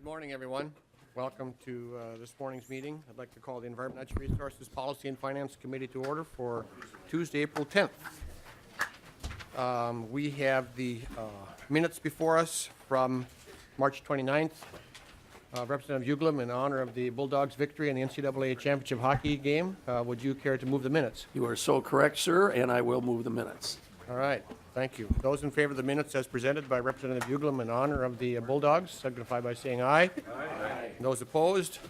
morning, everyone. Welcome to this morning's meeting. I'd like to call the Environment, Natural Resources Policy and Finance Committee to order for Tuesday, April 10th. We have the minutes before us from March 29th. Representative Uglum, in honor of the Bulldogs' victory in the NCAA Championship hockey game, would you care to move the minutes? You are so correct, sir, and I will move the minutes. All right, thank you. Those in favor of the minutes as presented by Representative Uglum in honor of the Bulldogs, signify by saying aye. Aye. Those opposed,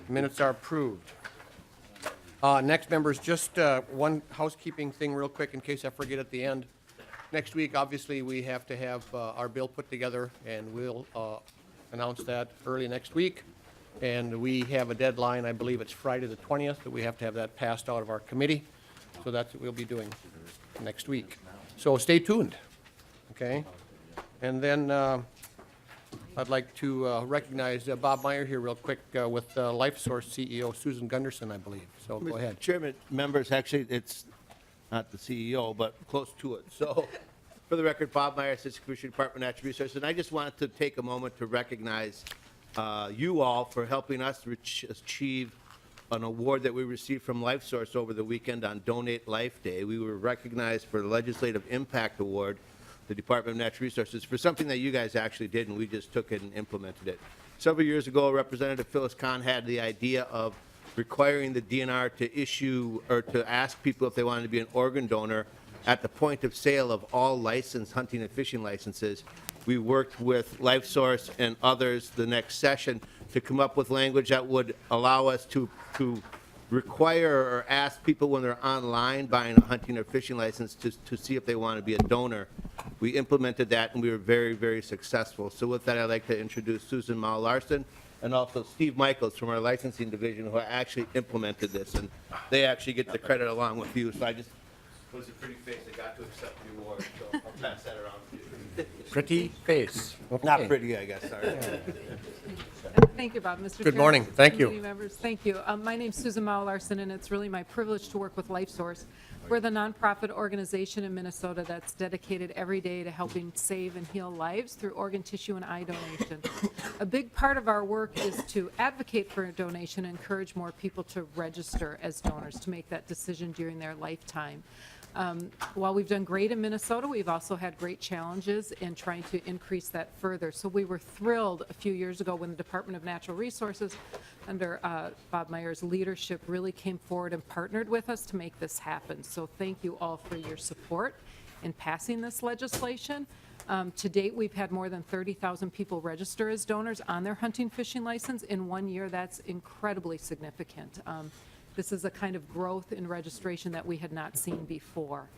minutes are approved. Next, members, just one housekeeping thing real quick in case I forget at the end. Next week, obviously, we have to have our bill put together, and we'll announce that early next week. And we have a deadline, I believe it's Friday the 20th, that we have to have that passed out of our committee. So that's what we'll be doing next week. So stay tuned, okay? And then I'd like to recognize Bob Meyer here real quick with LifeSource CEO Susan Gunderson, I believe. So go ahead. Chairman, members, actually, it's not the CEO, but close to it. So, for the record, Bob Meyer, Assistant Commissioner, Department of Natural Resources, and I just wanted to take a moment to recognize you all for helping us achieve an award that we received from LifeSource over the weekend on Donate Life Day. We were recognized for the Legislative Impact Award, the Department of Natural Resources, for something that you guys actually did, and we just took it and implemented it. Several years ago, Representative Phyllis Kahn had the idea of requiring the DNR to issue or to ask people if they wanted to be an organ donor at the point of sale of all licensed hunting and fishing licenses. We worked with LifeSource and others the next session to come up with language that would allow us to require or ask people when they're online buying a hunting or fishing license to see if they want to be a donor. We implemented that, and we were very, very successful. So with that, I'd like to introduce Susan Mao-Larson and also Steve Michaels from our licensing division, who actually implemented this, and they actually get the credit along with you. So I just was a pretty face that got to accept the award, so I'll pass that around to you. Pretty face. Okay. Not pretty, I guess, sorry. Thank you, Bob. Mr. Good Chairman, morning. Thank you. committee members, thank you. My name's Susan Mao-Larson, and it's really my privilege to work with LifeSource. We're the nonprofit organization in Minnesota that's dedicated every day to helping save and heal lives through organ tissue and eye donation. A big part of our work is to advocate for a donation and encourage more people to register as donors, to make that decision during their lifetime. While we've done great in Minnesota, we've also had great challenges in trying to increase that further. So we were thrilled a few years ago when the Department of Natural Resources, under Bob Meyer's leadership, really came forward and partnered with us to make this happen. So thank you all for your support in passing this legislation. To date, we've had more than 30,000 people register as donors on their hunting fishing license. In 1 year, that's incredibly significant. This is a kind of growth in registration that we had not seen before.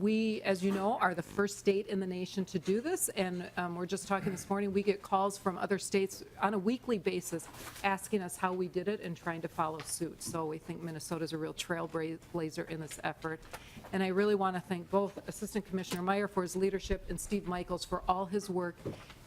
We, as you know, are the first state in the nation to do this, and we're just talking this morning, we get calls from other states on a weekly basis asking us how we did it and trying to follow suit. So we think Minnesota's a real trailblazer in this effort. And I really want to thank both Assistant Commissioner Meyer for his leadership and Steve Michaels for all his work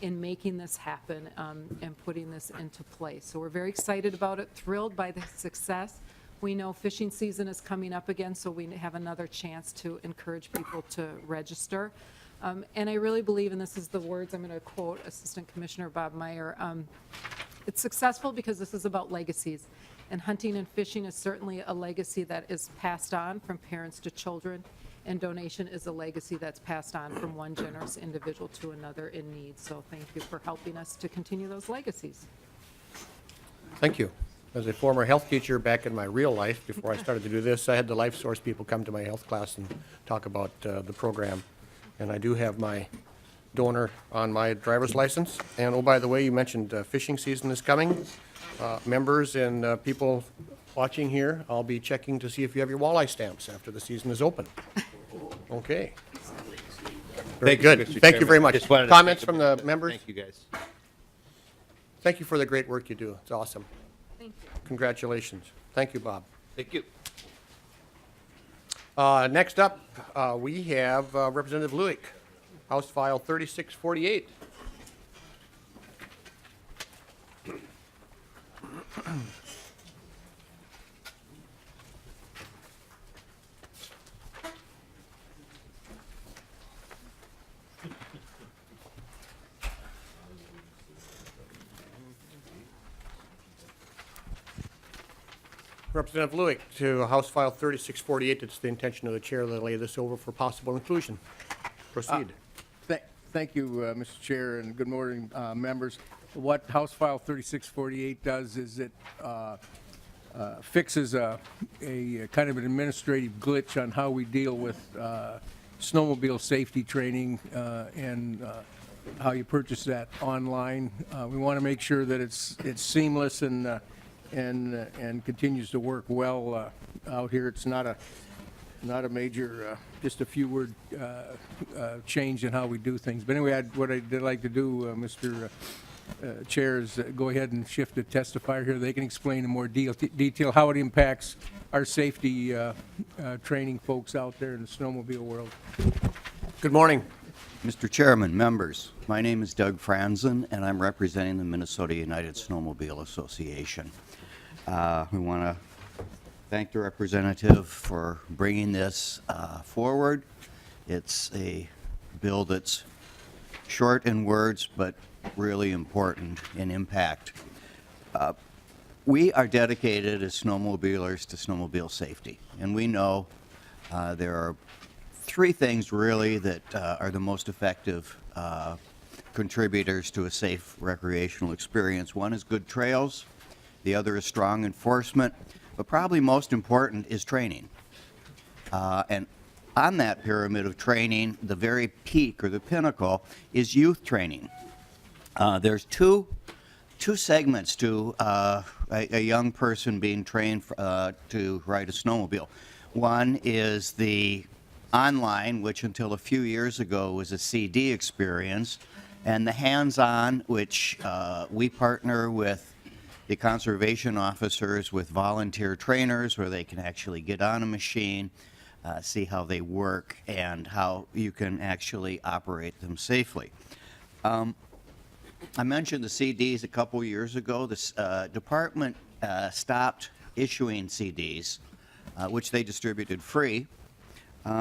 in making this happen and putting this into place. So we're very excited about it, thrilled by the success. We know fishing season is coming up again, so we have another chance to encourage people to register. And I really believe, and this is the words I'm going to quote Assistant Commissioner Bob Meyer, it's successful because this is about legacies. And hunting and fishing is certainly a legacy that is passed on from parents to children, and donation is a legacy that's passed on from one generous individual to another in need. So thank you for helping us to continue those legacies. Thank you. As a former health teacher back in my real life, before I started to do this, I had the LifeSource people come to my health class and talk about the program. And I do have my donor on my driver's license. And oh, by the way, you mentioned fishing season is coming. Members and people watching here, I'll be checking to see if you have your walleye stamps after the season is open. Okay. Very good. Thank you very much. Comments from the members? Thank you, guys. Thank you for the great work you do. It's awesome. Thank you. Congratulations. Thank you, Bob. Thank you. Next up, we have Representative Lueck, House File 3648. Representative Lueck to House File 3648. It's the intention of the chair to lay this over for possible inclusion. Proceed. Thank you, Mr. Chair, and good morning, members. What House File 3648 does is it fixes a kind of an administrative glitch on how we deal with snowmobile safety training and how you purchase that online. We want to make sure that it's seamless and continues to work well out here. It's not a major, just a few word change in how we do things. But anyway, what I'd like to do, Mr. Chair, is go ahead and shift to testifier here. They can explain in more detail how it impacts our safety training folks out there in the snowmobile world. Good morning. Mr. Chairman, members, my name is Doug Franzen, and I'm representing the Minnesota United Snowmobile Association. We want to thank the representative for bringing this forward. It's a bill that's short in words, but really important in impact. We are dedicated as snowmobilers to snowmobile safety, and we know there are three things really that are the most effective contributors to a safe recreational experience. One is good trails, the other is strong enforcement, but probably most important is training. And on that pyramid of training, the very peak or the pinnacle is youth training. There's two segments to a young person being trained to ride a snowmobile. One is the online, which until a few years ago was a CD experience, and the hands-on, which we partner with the conservation officers with volunteer trainers where they can actually get on a machine, see how they work, and how you can actually operate them safely. I mentioned the CDs a couple years ago. This department stopped issuing CDs, which they distributed free,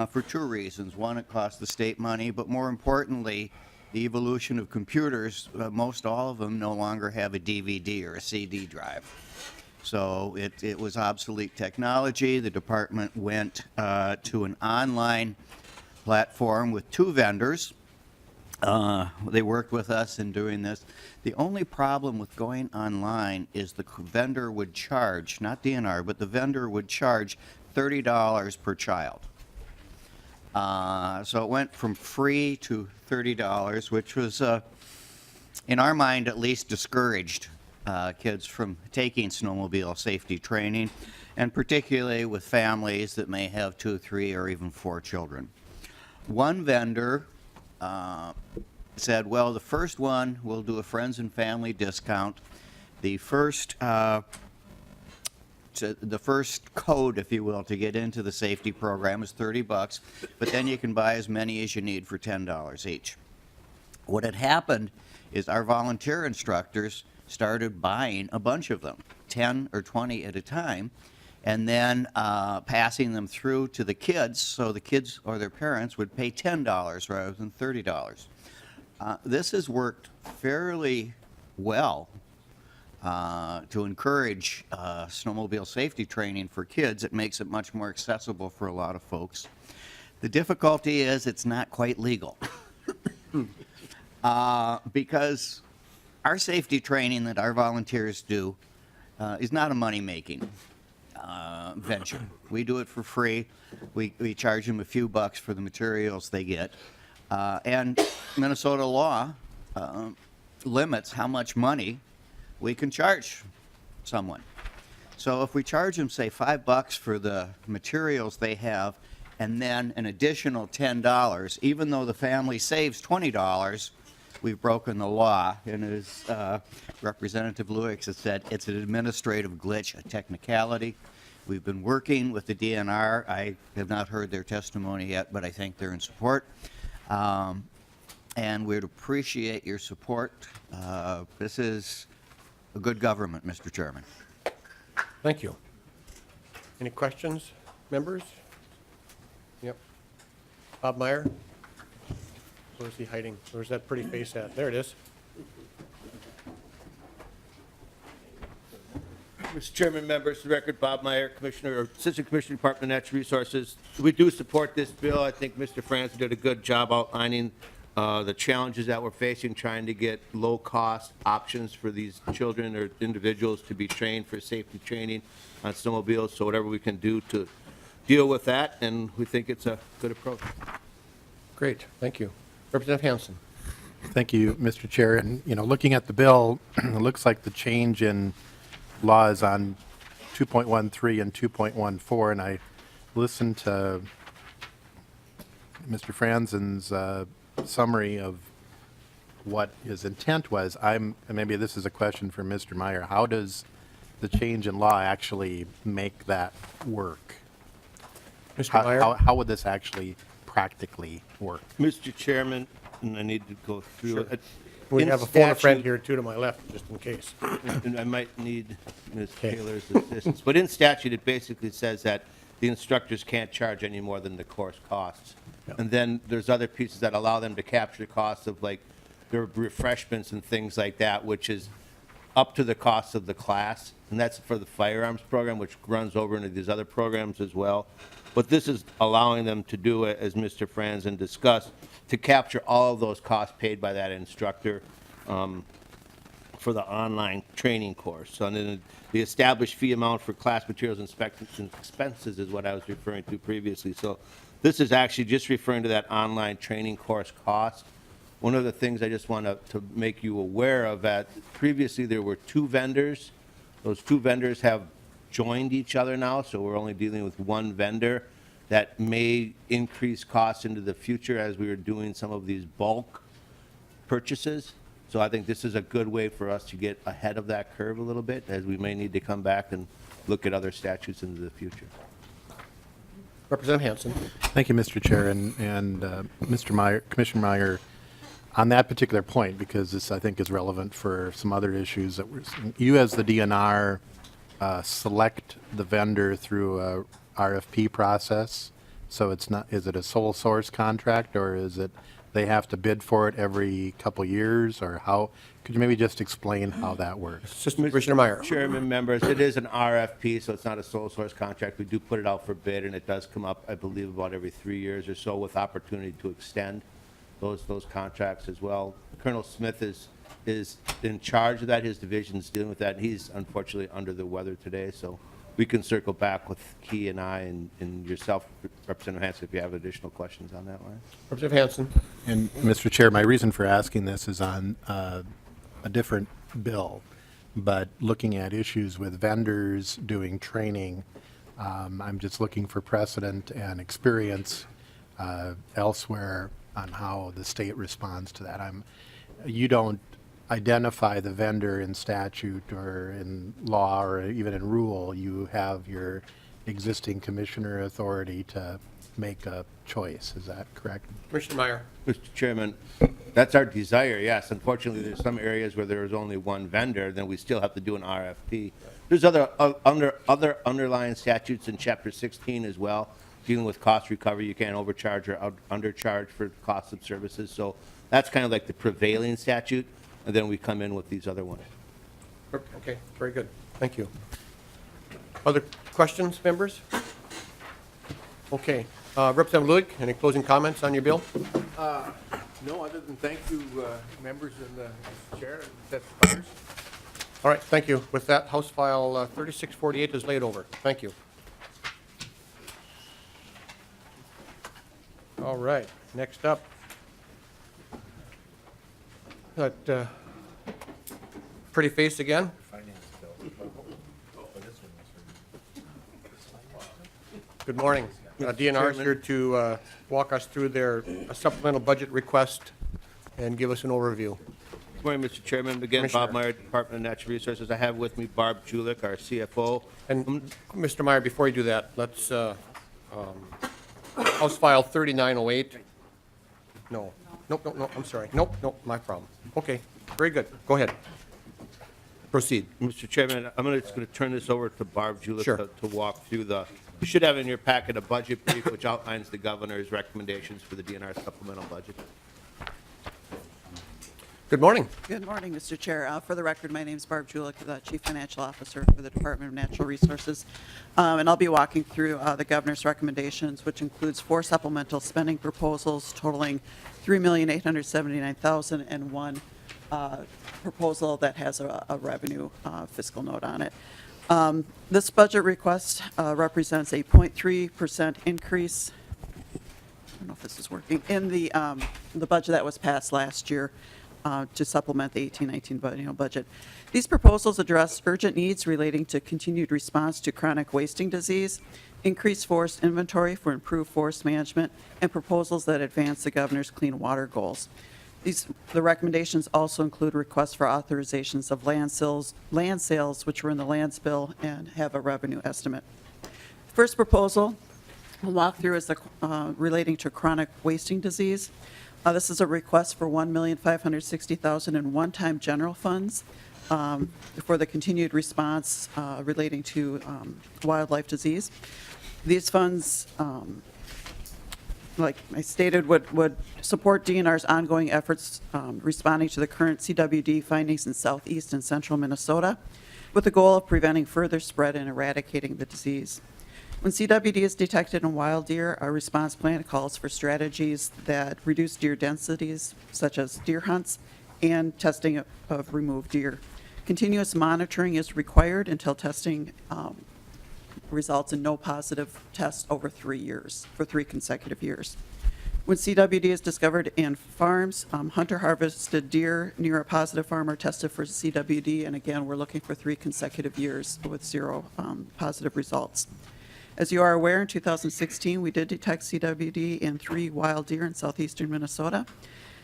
for two reasons. One, it cost the state money, but more importantly, the evolution of computers, most all of them no longer have a DVD or a CD drive. So it was obsolete technology. The department went to an online platform with two vendors. They worked with us in doing this. The only problem with going online is the vendor would charge, not DNR, but the vendor would charge $30 per child. So it went from free to $30, which was, in our mind at least, discouraged kids from taking snowmobile safety training, and particularly with families that may have 2, 3, or even 4 children. One vendor said, well, the first one we'll do a friends and family discount. The first code, if you will, to get into the safety program is $30, but then you can buy as many as you need for $10 each. What had happened is our volunteer instructors started buying a bunch of them, 10 or 20 at a time, and then passing them through to the kids, so the kids or their parents would pay $10 rather than $30. This has worked fairly well to encourage snowmobile safety training for kids. It makes it much more accessible for a lot of folks. The difficulty is it's not quite legal because our safety training that our volunteers do is not a money-making venture. We do it for free. We charge them a few bucks for the materials they get. And Minnesota law limits how much money we can charge someone. So if we charge them, say, $5 for the materials they have, and then an additional $10, even though the family saves $20, we've broken the law. And as Representative Lueck has said, it's an administrative glitch, a technicality. We've been working with the DNR. I have not heard their testimony yet, but I think they're in support. And we'd appreciate your support. This is a good government, Mr. Chairman. Thank you. Any questions, members? Yep. Bob Meyer? Where's he hiding? Where's that pretty face at? There it is. Mr. Chairman, members, for the record, Bob Meyer, Commissioner, or Assistant Commissioner, Department of Natural Resources. We do support this bill. I think Mr. Francis did a good job outlining the challenges that we're facing, trying to get low-cost options for these children or individuals to be trained for safety training on snowmobiles. So whatever we can do to deal with that, and we think it's a good approach. Great, thank you. Representative Hanson. Thank you, Mr. Chair. And, looking at the bill, it looks like the change in law is on 2.13 and 2.14, and I listened to Mr. Franzen's summary of what his intent was. And maybe this is a question for Mr. Meyer. How does the change in law actually make that work? Mr. Meyer? How would this actually practically work? Mr. Chairman, and I need to go through it. We In have a phone a friend statute- here too to my left, just in case. and I might need Ms. Okay. Taylor's assistance. But in statute, it basically says that the instructors can't charge any more than the course costs. And then there's other pieces that allow them to capture the costs of like their refreshments and things like that, which is up to the cost of the class. And that's for the firearms program, which runs over into these other programs as well. But this is allowing them to do it, as Mr. Franzen discussed, to capture all of those costs paid by that instructor for the online training course. So then the established fee amount for class materials, inspections, and expenses is what I was referring to previously. So this is actually just referring to that online training course cost. One of the things I just want to make you aware of that previously there were two vendors. Those two vendors have joined each other now, so we're only dealing with one vendor. That may increase costs into the future as we are doing some of these bulk purchases. So I think this is a good way for us to get ahead of that curve a little bit, as we may need to come back and look at other statutes into the future. Representative Hanson. Thank you, Mr. Chair, and Mr. Meyer, Commissioner Meyer, on that particular point, because this, I think, is relevant for some other issues that you as the DNR select the vendor through a RFP process, so it's not, is it a sole source contract, or is it they have to bid for it every couple years, or how, could you maybe just explain how that works? Assistant Commissioner Meyer. Chairman, members, it is an RFP, so it's not a sole source contract. We do put it out for bid, and it does come up, I believe, about every 3 years or so, with opportunity to extend those contracts as well. Colonel Smith is in charge of that. His division's dealing with that. He's unfortunately under the weather today, so we can circle back with Key and I and yourself, Representative Hanson, if you have additional questions on that line. Representative Hanson. And, Mr. Chair, my reason for asking this is on a different bill, but looking at issues with vendors doing training, I'm just looking for precedent and experience elsewhere on how the state responds to that. You don't identify the vendor in statute or in law or even in rule. You have your existing commissioner authority to make a choice. Is that correct? Commissioner Meyer. Mr. Chairman, that's our desire, yes. Unfortunately, there's some areas where there is only one vendor, then we still have to do an RFP. There's other underlying statutes in Chapter 16 as well, dealing with cost recovery. You can't overcharge or undercharge for costs of services. So that's kind of like the prevailing statute, and then we come in with these other ones. Okay, very good. Thank you. Other questions, members? Okay. Representative Lueck, any closing comments on your bill? No, other than thank you, members and the chair, that's fires. All right, thank you. With that, House File 3648 is laid over. Thank you. All right, next up. That pretty face again? Good morning. DNR is here to walk us through their supplemental budget request and give us an overview. Good morning, Mr. Chairman. Again, Bob Commissioner. Meyer, Department of Natural Resources. I have with me Barb Julick, our CFO. And Mr. Meyer, before you do that, let's, House File 3908. No, nope, I'm sorry. Nope, my problem. Okay, very good. Go ahead. Proceed. Mr. Chairman, I'm just going to turn this over to Barb Julick Sure. to walk through you should have in your packet a budget brief which outlines the governor's recommendations for the DNR supplemental budget. Good morning. Good morning, Mr. Chair. For the record, my name is Barb Julick, the Chief Financial Officer for the Department of Natural Resources. And I'll be walking through the governor's recommendations, which includes 4 supplemental spending proposals totaling $3,879,000 and 1 proposal that has a revenue fiscal note on it. This budget request represents a 0.3% increase. I don't know if this is working, in the budget that was passed last year to supplement the 18-19 biennial budget. These proposals address urgent needs relating to continued response to chronic wasting disease, increased forest inventory for improved forest management, and proposals that advance the governor's clean water goals. The recommendations also include requests for authorizations of land sales which were in the lands bill and have a revenue estimate. First proposal we'll walk through is the relating to chronic wasting disease. This is a request for $1,560,000 in one-time general funds for the continued response relating to wildlife disease. These funds, like I stated, would support DNR's ongoing efforts responding to the current CWD findings in southeast and central Minnesota with the goal of preventing further spread and eradicating the disease. When CWD is detected in wild deer, our response plan calls for strategies that reduce deer densities, such as deer hunts and testing of removed deer. Continuous monitoring is required until testing results in no positive tests over 3 years, for 3 consecutive years. When CWD is discovered in farms, hunter-harvested deer near a positive farm are tested for CWD, and again, we're looking for 3 consecutive years with 0 positive results. As you are aware, in 2016, we did detect CWD in 3 wild deer in southeastern Minnesota.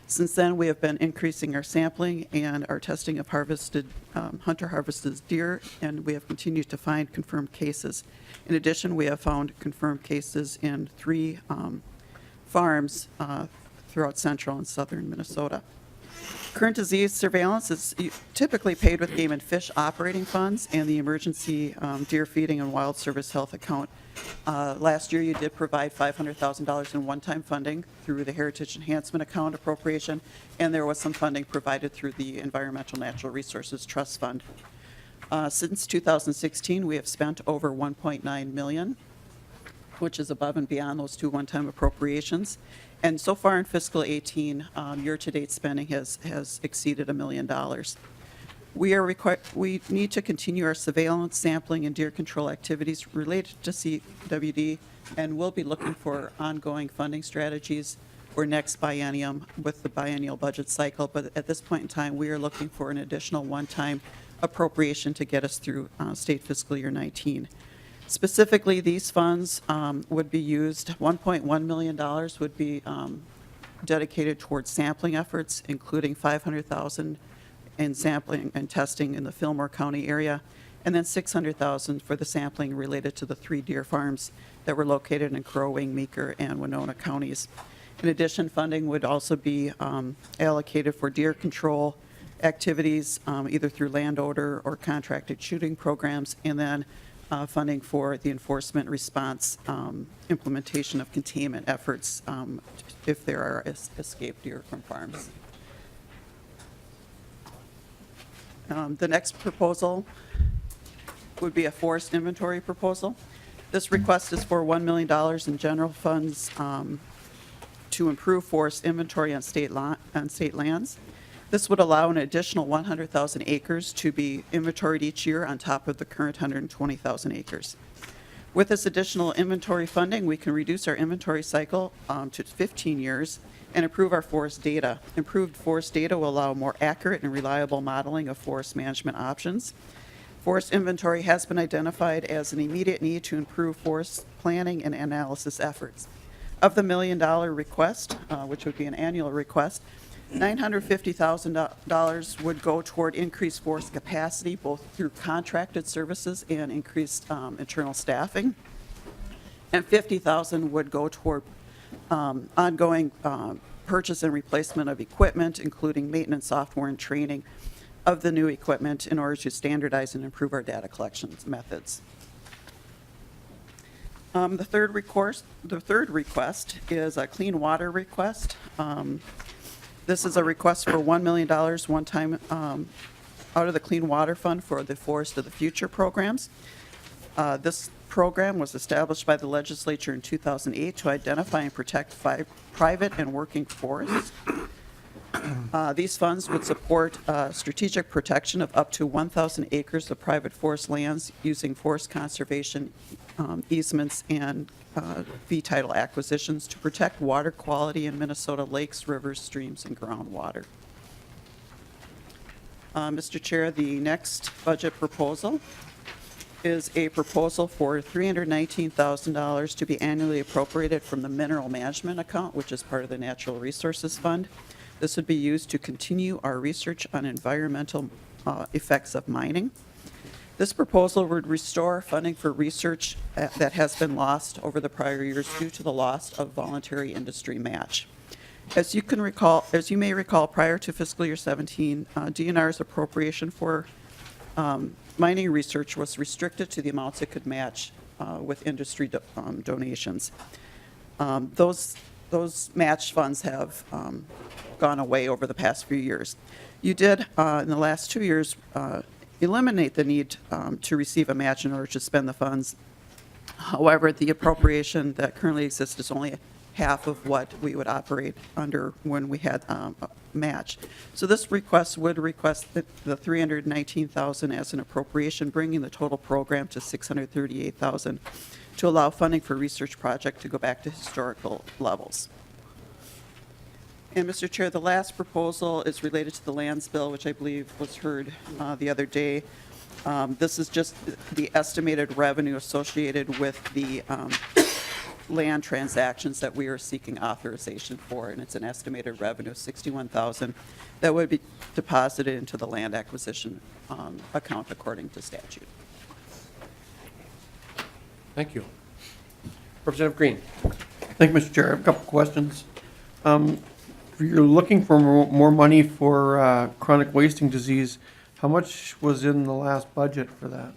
Since then, we have been increasing our sampling and our testing of hunter-harvested deer, and we have continued to find confirmed cases. In addition, we have found confirmed cases in 3 farms throughout central and southern Minnesota. Current disease surveillance is typically paid with game and fish operating funds and the emergency deer feeding and wild service health account. Last year, you did provide $500,000 in one-time funding through the Heritage Enhancement Account appropriation, and there was some funding provided through the Environmental Natural Resources Trust Fund. Since 2016, we have spent over $1.9 million, which is above and beyond those 2 one-time appropriations. And so far in fiscal 18, year-to-date spending has exceeded $1 million. We need to continue our surveillance, sampling, and deer control activities related to CWD, and we'll be looking for ongoing funding strategies for next biennium with the biennial budget cycle. But at this point in time, we are looking for an additional one-time appropriation to get us through state fiscal year 19. Specifically, these funds would be used, $1.1 million would be dedicated towards sampling efforts, including $500,000 in sampling and testing in the Fillmore County area, and then $600,000 for the sampling related to the 3 deer farms that were located in Crow Wing, Meeker, and Winona counties. In addition, funding would also be allocated for deer control activities, either through landowner or contracted shooting programs, and then funding for the enforcement response implementation of containment efforts if there are escaped deer from farms. The next proposal would be a forest inventory proposal. This request is for $1 million in general funds to improve forest inventory on state lands. This would allow an additional 100,000 acres to be inventoried each year on top of the current 120,000 acres. With this additional inventory funding, we can reduce our inventory cycle to 15 years and improve our forest data. Improved forest data will allow more accurate and reliable modeling of forest management options. Forest inventory has been identified as an immediate need to improve forest planning and analysis efforts. Of the $1 million request, which would be an annual request, $950,000 would go toward increased forest capacity, both through contracted services and increased internal staffing. And $50,000 would go toward ongoing purchase and replacement of equipment, including maintenance software and training of the new equipment in order to standardize and improve our data collection methods. The third request is a clean water request. This is a request for $1 million one-time out of the Clean Water Fund for the Forest of the Future programs. This program was established by the legislature in 2008 to identify and protect private and working forests. These funds would support strategic protection of up to 1,000 acres of private forest lands using forest conservation easements and fee title acquisitions to protect water quality in Minnesota lakes, rivers, streams, and groundwater. Mr. Chair, the next budget proposal is a proposal for $319,000 to be annually appropriated from the Mineral Management Account, which is part of the Natural Resources Fund. This would be used to continue our research on environmental effects of mining. This proposal would restore funding for research that has been lost over the prior years due to the loss of voluntary industry match. As you may recall, prior to fiscal year 17, DNR's appropriation for mining research was restricted to the amounts it could match with industry donations. Those match funds have gone away over the past few years. You did, in the last 2 years, eliminate the need to receive a match in order to spend the funds. However, the appropriation that currently exists is only half of what we would operate under when we had a match. So this request would request the $319,000 as an appropriation, bringing the total program to $638,000 to allow funding for research project to go back to historical levels. And Mr. Chair, the last proposal is related to the lands bill, which I believe was heard the other day. This is just the estimated revenue associated with the land transactions that we are seeking authorization for, and it's an estimated revenue of $61,000 that would be deposited into the land acquisition account according to statute. Thank you. Representative Green. Thank you, Mr. Chair. I have a couple questions. You're looking for more money for chronic wasting disease. How much was in the last budget for that?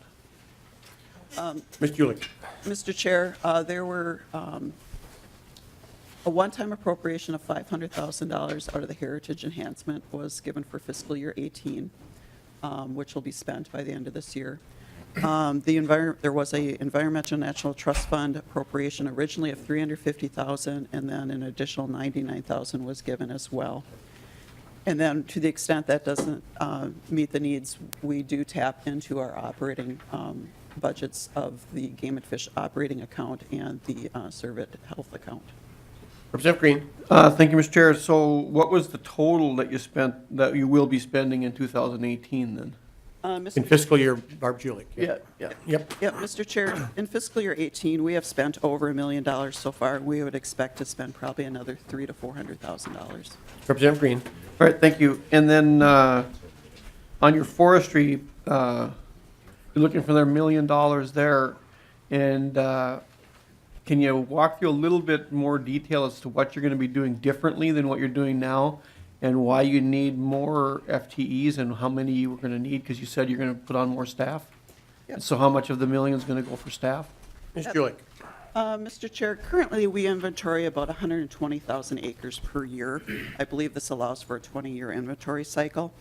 Mr. Ulick. Mr. Chair, there were a one-time appropriation of $500,000 out of the Heritage Enhancement was given for fiscal year 18, which will be spent by the end of this year. There was a Environmental Natural Trust Fund appropriation originally of $350,000, and then an additional $99,000 was given as well. And then to the extent that doesn't meet the needs, we do tap into our operating budgets of the Game and Fish operating account and the Servant Health account. Representative Green. Thank you, Mr. Chair. So what was the total that you spent, that you will be spending in 2018 then? In fiscal year, Barb Julick. Yeah. Yep. Yep, Mr. Chair, in fiscal year 18, we have spent over $1 million so far. We would expect to spend probably another $300,000 to $400,000. Representative Green. All right, thank you. And then on your forestry, you're looking for their $1 million there. And can you walk through a little bit more detail as to what you're going to be doing differently than what you're doing now, and why you need more FTEs and how many you were going to need? Because you said you're going to put on more staff. Yep. So how much of the $1 million is going to go for staff? Ms. Julick. Mr. Chair, currently we inventory about 120,000 acres per year. I believe this allows for a 20-year inventory cycle.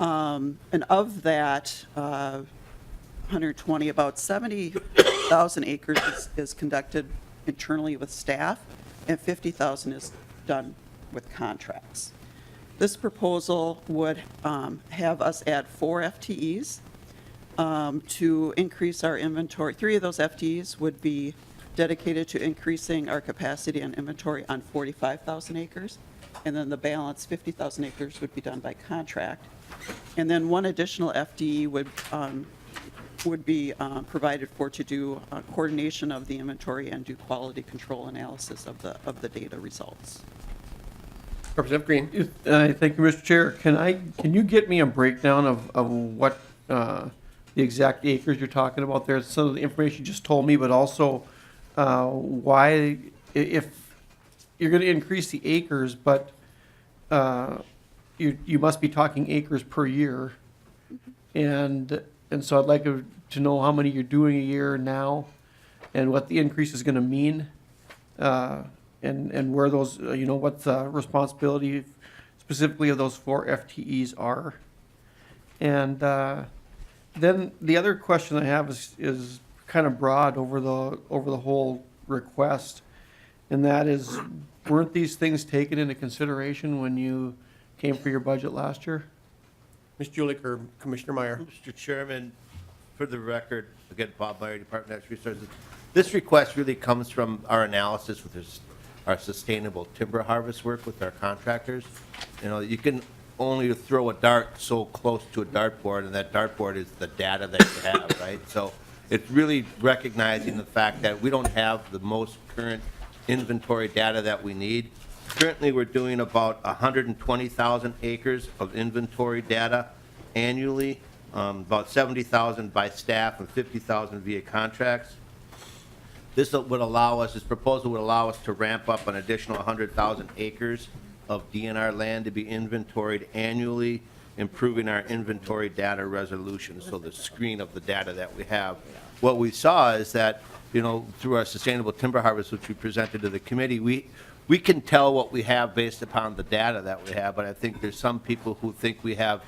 And of that 120, about 70,000 acres is conducted internally with staff, and 50,000 is done with contracts. This proposal would have us add 4 FTEs to increase our inventory. 3 of those FTEs would be dedicated to increasing our capacity and inventory on 45,000 acres, and then the balance, 50,000 acres, would be done by contract. And then 1 additional FTE would be provided for to do coordination of the inventory and do quality control analysis of the data results. Representative Green. Thank you, Mr. Chair. Can you get me a breakdown of what the exact acres you're talking about there? Some of the information you just told me, but also why, if you're going to increase the acres, but you must be talking acres per year, and so I'd like to know how many you're doing a year now, and what the increase is going to mean. And where those, what the responsibility specifically of those 4 FTEs are. And then the other question I have is kind of broad over the whole request, and that is, weren't these things taken into consideration when you came for your budget last year? Ms. Julik or Commissioner Meyer? Mr. Chairman, for the record, again, Bob Meyer, Department of Natural Resources. This request really comes from our analysis with our sustainable timber harvest work with our contractors. You know, you can only throw a dart so close to a dartboard, and that dartboard is the data that you have, right? So it's really recognizing the fact that we don't have the most current inventory data that we need. Currently, we're doing about 120,000 acres of inventory data annually, about 70,000 by staff and 50,000 via contracts. This proposal would allow us to ramp up an additional 100,000 acres of DNR land to be inventoried annually, improving our inventory data resolution, so the screen of the data that we have. What we saw is that, you know, through our sustainable timber harvest, which we presented to the committee, we can tell what we have based upon the data that we have, but I think there's some people who think we have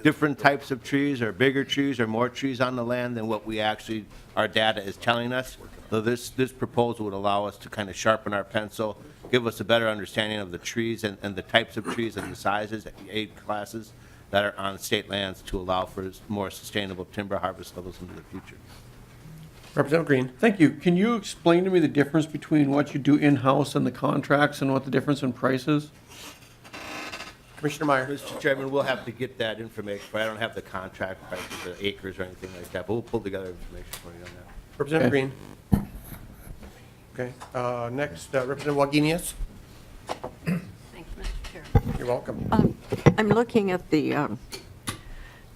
different types of trees or bigger trees or more trees on the land than what we actually, our data is telling us. So this proposal would allow us to kind of sharpen our pencil, give us a better understanding of the trees and the types of trees and the sizes, the age classes that are on state lands to allow for more sustainable timber harvest levels into the future. Representative Green? Thank you. Can you explain to me the difference between what you do in-house and the contracts, and what the difference in price is? Commissioner Meyer? Mr. Chairman, we'll have to get that information, but I don't have the contract prices, the acres or anything like that, but we'll pull together information for you on that. Representative Green? Okay, next, Representative Wagenius? Thank you, Mr. Chair. You're welcome. I'm looking at the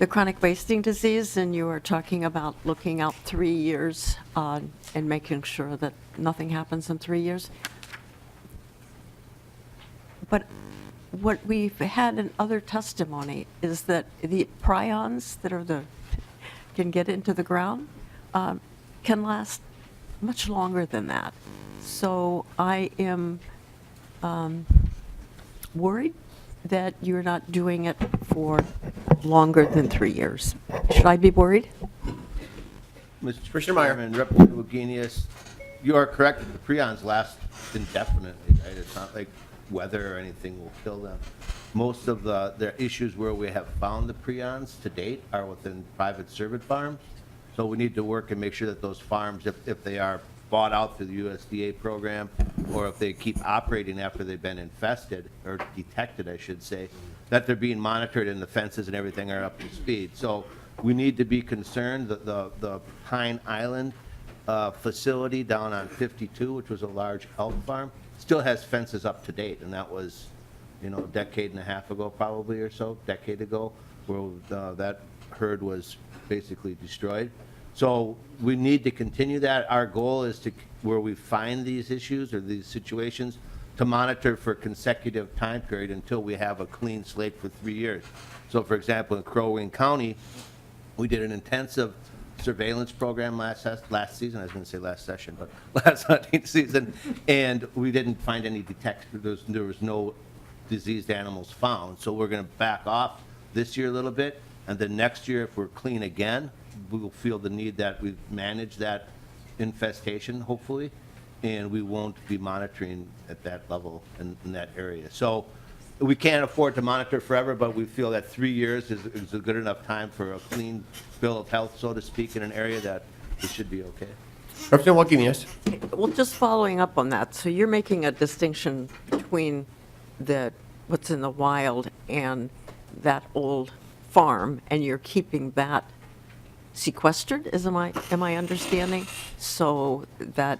chronic wasting disease, and you are talking about looking out 3 years and making sure that nothing happens in 3 years. But what we've had in other testimony is that the prions that are can get into the ground can last much longer than that. So I am worried that you're not doing it for longer than 3 years. Should I be worried? Mr. Commissioner Meyer. Chairman, Representative Wagenius, you are correct that the prions last indefinitely, right? It's not like weather or anything will kill them. Most of the issues where we have found the prions to date are within private servant farms. So we need to work and make sure that those farms, if they are bought out through the USDA program, or if they keep operating after they've been infested, or detected, I should say, that they're being monitored and the fences and everything are up to speed. So we need to be concerned that the Pine Island facility down on 52, which was a large elk farm, still has fences up to date, and that was, you know, a decade and a half ago probably, or so, decade ago, where that herd was basically destroyed. So we need to continue that. Our goal is to, where we find these issues or these situations, to monitor for consecutive time period until we have a clean slate for 3 years. So for example, in Crow Wing County, we did an intensive surveillance program last season, I was going to say last session, but last hunting season, and we didn't find any there was no diseased animals found. So we're going to back off this year a little bit, and then next year, if we're clean again, we will feel the need that we've managed that infestation, hopefully, and we won't be monitoring at that level in that area. So we can't afford to monitor forever, but we feel that 3 years is a good enough time for a clean bill of health, so to speak, in an area that it should be okay. Representative Wagenius? Well, just following up on that, so you're making a distinction between what's in the wild and that old farm, and you're keeping that sequestered, am I understanding? So that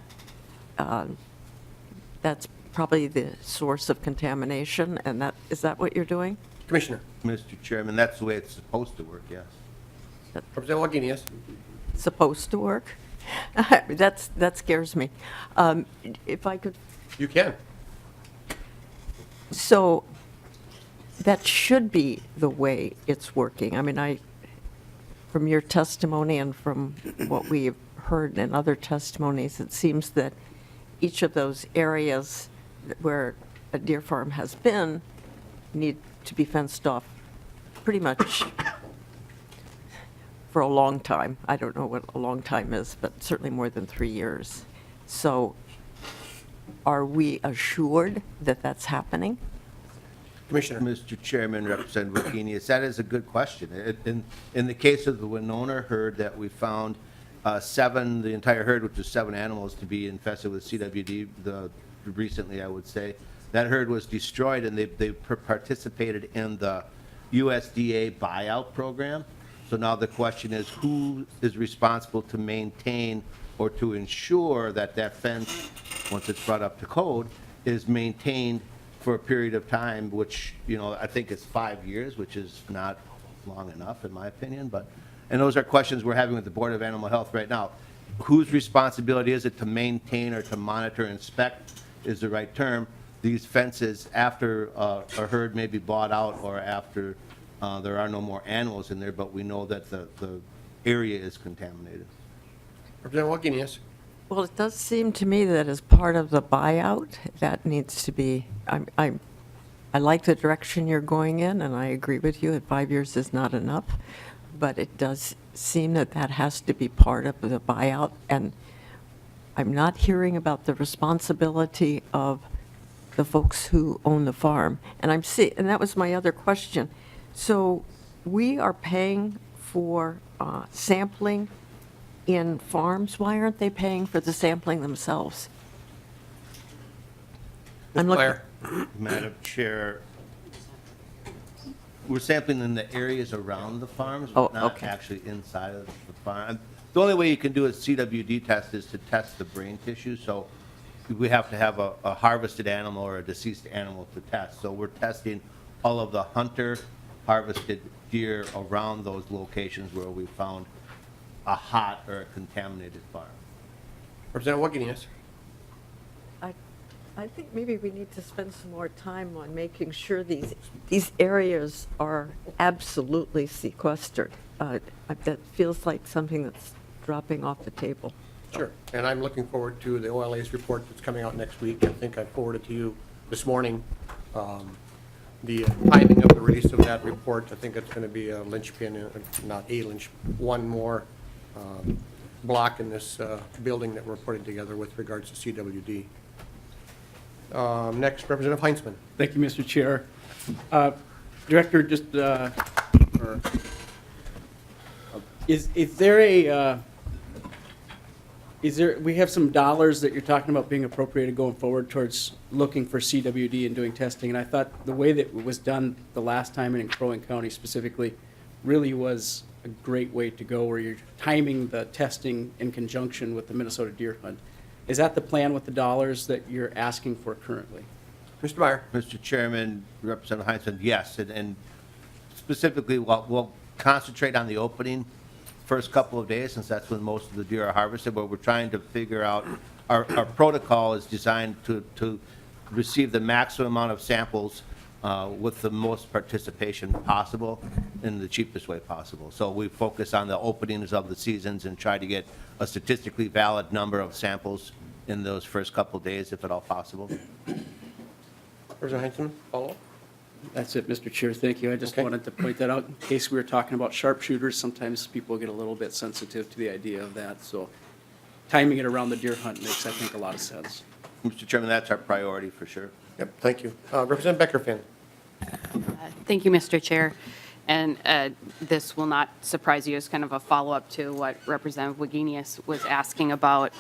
that's probably the source of contamination, and is that what you're doing? Commissioner? Mr. Chairman, that's the way it's supposed to work, yes. Representative Wagenius? Supposed to work? That scares me. If I could, You can. so that should be the way it's working. I mean, from your testimony and from what we've heard in other testimonies, it seems that each of those areas where a deer farm has been need to be fenced off pretty much for a long time. I don't know what a long time is, but certainly more than 3 years. So are we assured that that's happening? Commissioner. Mr. Chairman, Representative Wagenius, that is a good question. In the case of the Winona herd that we found, the entire herd, which was 7 animals, to be infested with CWD recently, I would say, that herd was destroyed, and they participated in the USDA buyout program. So now the question is, who is responsible to maintain or to ensure that that fence, once it's brought up to code, is maintained for a period of time, which, I think is 5 years, which is not long enough, in my opinion. And those are questions we're having with the Board of Animal Health right now. Whose responsibility is it to maintain or to monitor, inspect is the right term, these fences after a herd may be bought out or after there are no more animals in there, but we know that the area is contaminated. Representative Wagenius. Well, it does seem to me that as part of the buyout, that needs to be, I like the direction you're going in, and I agree with you that 5 years is not enough, but it does seem that that has to be part of the buyout, and I'm not hearing about the responsibility of the folks who own the farm. And that was my other question. So we are paying for sampling in farms. Why aren't they paying for the sampling themselves? I'm looking. Madam Chair, we're sampling in the areas around the farms, Oh, but not okay. actually inside of the farm. The only way you can do a CWD test is to test the brain tissue, so we have to have a harvested animal or a deceased animal to test. So we're testing all of the hunter harvested deer around those locations where we found a hot or a contaminated farm. Representative Wagenius. I think maybe we need to spend some more time on making sure these areas are absolutely sequestered. That feels like something that's dropping off the table. Sure. And I'm looking forward to the OLA's report that's coming out next week. I think I forwarded to you this morning the timing of the release of that report. I think it's going to be a linchpin, not a one more block in this building that we're putting together with regards to CWD. Next, Representative Heinzman. Thank you, Mr. Chair. Director, just, is there we have some dollars that you're talking about being appropriated going forward towards looking for CWD and doing testing, and I thought the way that it was done the last time in Crow Wing County specifically really was a great way to go, where you're timing the testing in conjunction with the Minnesota deer hunt. Is that the plan with the dollars that you're asking for currently? Mr. Meyer. Mr. Chairman, Representative Heinzman, yes, and specifically, we'll concentrate on the opening first couple of days, since that's when most of the deer are harvested, but we're trying to figure out, our protocol is designed to receive the maximum amount of samples with the most participation possible in the cheapest way possible. So we focus on the openings of the seasons and try to get a statistically valid number of samples in those first couple of days, if at all possible. Representative Heinzman, follow-up? That's it, Mr. Chair. Thank you. I just wanted to point that out in case we were talking about sharpshooters. Sometimes people get a little bit sensitive to the idea of that. So timing it around the deer hunt makes, I think, a lot of sense. Mr. Chairman, that's our priority for sure. Yep, thank you. Representative Beckerfin. Thank you, Mr. Chair. And this will not surprise you as kind of a follow-up to what Representative Wagenius was asking about.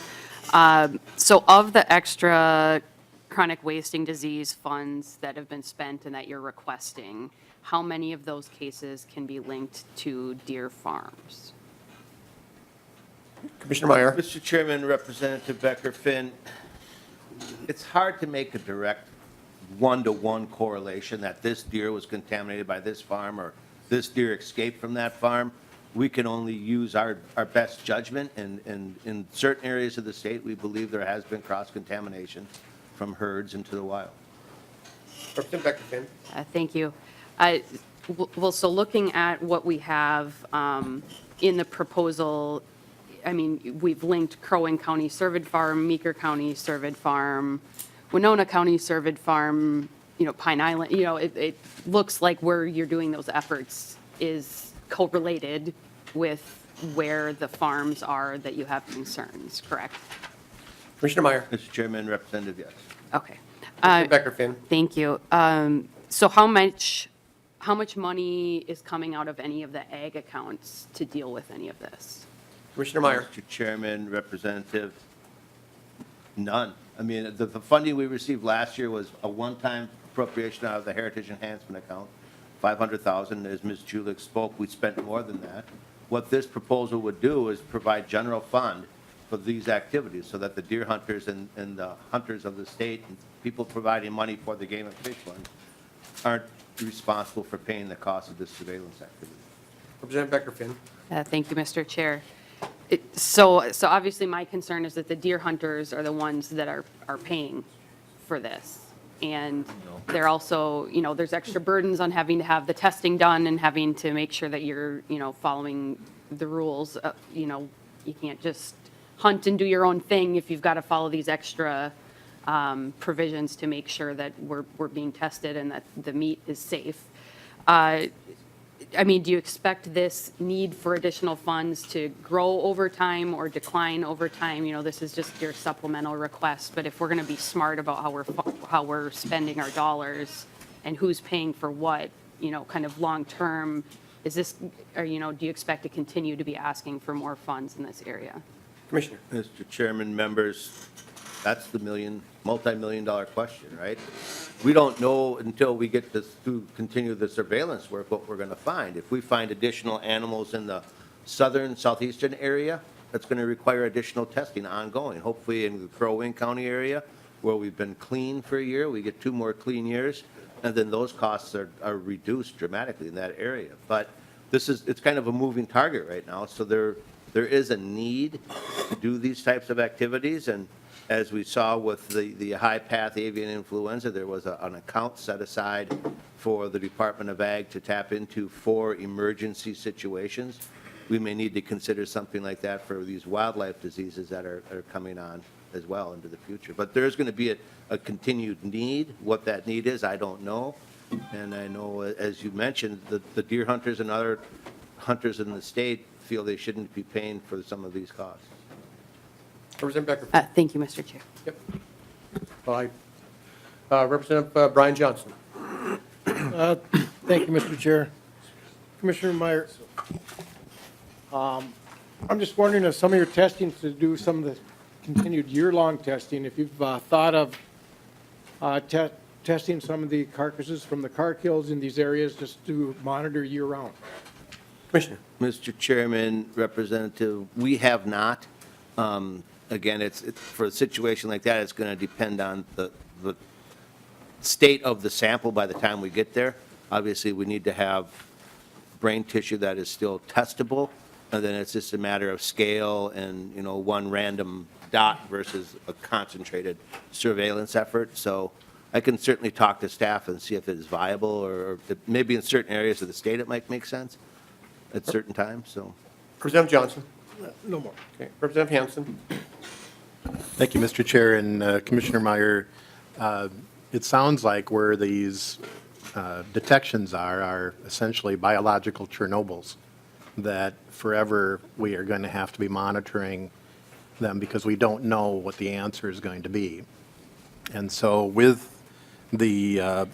So of the extra chronic wasting disease funds that have been spent and that you're requesting, how many of those cases can be linked to deer farms? Commissioner Meyer. Mr. Chairman, Representative Becker-Finn, it's hard to make a direct one-to-one correlation that this deer was contaminated by this farm or this deer escaped from that farm. We can only use our best judgment, and in certain areas of the state, we believe there has been cross-contamination from herds into the wild. Representative Beckerfin. Thank you. Well, so looking at what we have in the proposal, I mean, we've linked Crow Wing County Cervid Farm, Meeker County Cervid Farm, Winona County Cervid Farm, Pine Island, it looks like where you're doing those efforts is correlated with where the farms are that you have concerns, correct? Commissioner Meyer. Mr. Chairman, Representative, yes. Okay. Mr. Becker-Finn. Thank you. So how much money is coming out of any of the ag accounts to deal with any of this? Commissioner Meyer. Mr. Chairman, Representative, none. I mean, the funding we received last year was a one-time appropriation out of the Heritage Enhancement Account, $500,000. As Ms. Julick spoke, we spent more than that. What this proposal would do is provide general fund for these activities so that the deer hunters and the hunters of the state and people providing money for the game and fish fund aren't responsible for paying the cost of this surveillance activity. Representative Becker-Finn. Thank you, Mr. Chair. So obviously my concern is that the deer hunters are the ones that are paying for this. And they're also, there's extra burdens on having to have the testing done and having to make sure that you're, following the rules. You can't just hunt and do your own thing if you've got to follow these extra provisions to make sure that we're being tested and that the meat is safe. Do you expect this need for additional funds to grow over time or decline over time? This is just your supplemental request, but if we're going to be smart about how we're spending our dollars and who's paying for what, kind of long-term, is this, do you expect to continue to be asking for more funds in this area? Commissioner. Mr. Chairman, members, that's the multi-million-dollar question, right? We don't know until we get this to continue the surveillance work what we're going to find. If we find additional animals in the southeastern area, that's going to require additional testing ongoing. Hopefully in the Crow Wing County area, where we've been clean for a year, we get 2 more clean years, and then those costs are reduced dramatically in that area. But it's kind of a moving target right now, so there is a need to do these types of activities, and as we saw with the high path avian influenza, there was an account set aside for the Department of Ag to tap into for emergency situations. We may need to consider something like that for these wildlife diseases that are coming on as well into the future. But there's going to be a continued need. What that need is, I don't know. And I know, as you mentioned, the deer hunters and other hunters in the state feel they shouldn't be paying for some of these costs. Representative Becker. Thank you, Mr. Chair. Yep. Representative Brian Johnson. Thank you, Mr. Chair. Commissioner Meyer, I'm just wondering if some of your testing to do some of the continued year-long testing, if you've thought of testing some of the carcasses from the car kills in these areas just to monitor year-round. Commissioner. Mr. Chairman, Representative, we have not. Again, it's for a situation like that, it's going to depend on the state of the sample by the time we get there. Obviously, we need to have brain tissue that is still testable, and then it's just a matter of scale and, one random dot versus a concentrated surveillance effort. So I can certainly talk to staff and see if it is viable, or maybe in certain areas of the state it might make sense at certain times, so. Representative Johnson. No more. Okay. Representative Hansen. Thank you, Mr. Chair, and Commissioner Meyer. It sounds like where these detections are essentially biological Chernobyls, that forever we are going to have to be monitoring them because we don't know what the answer is going to be. And so with the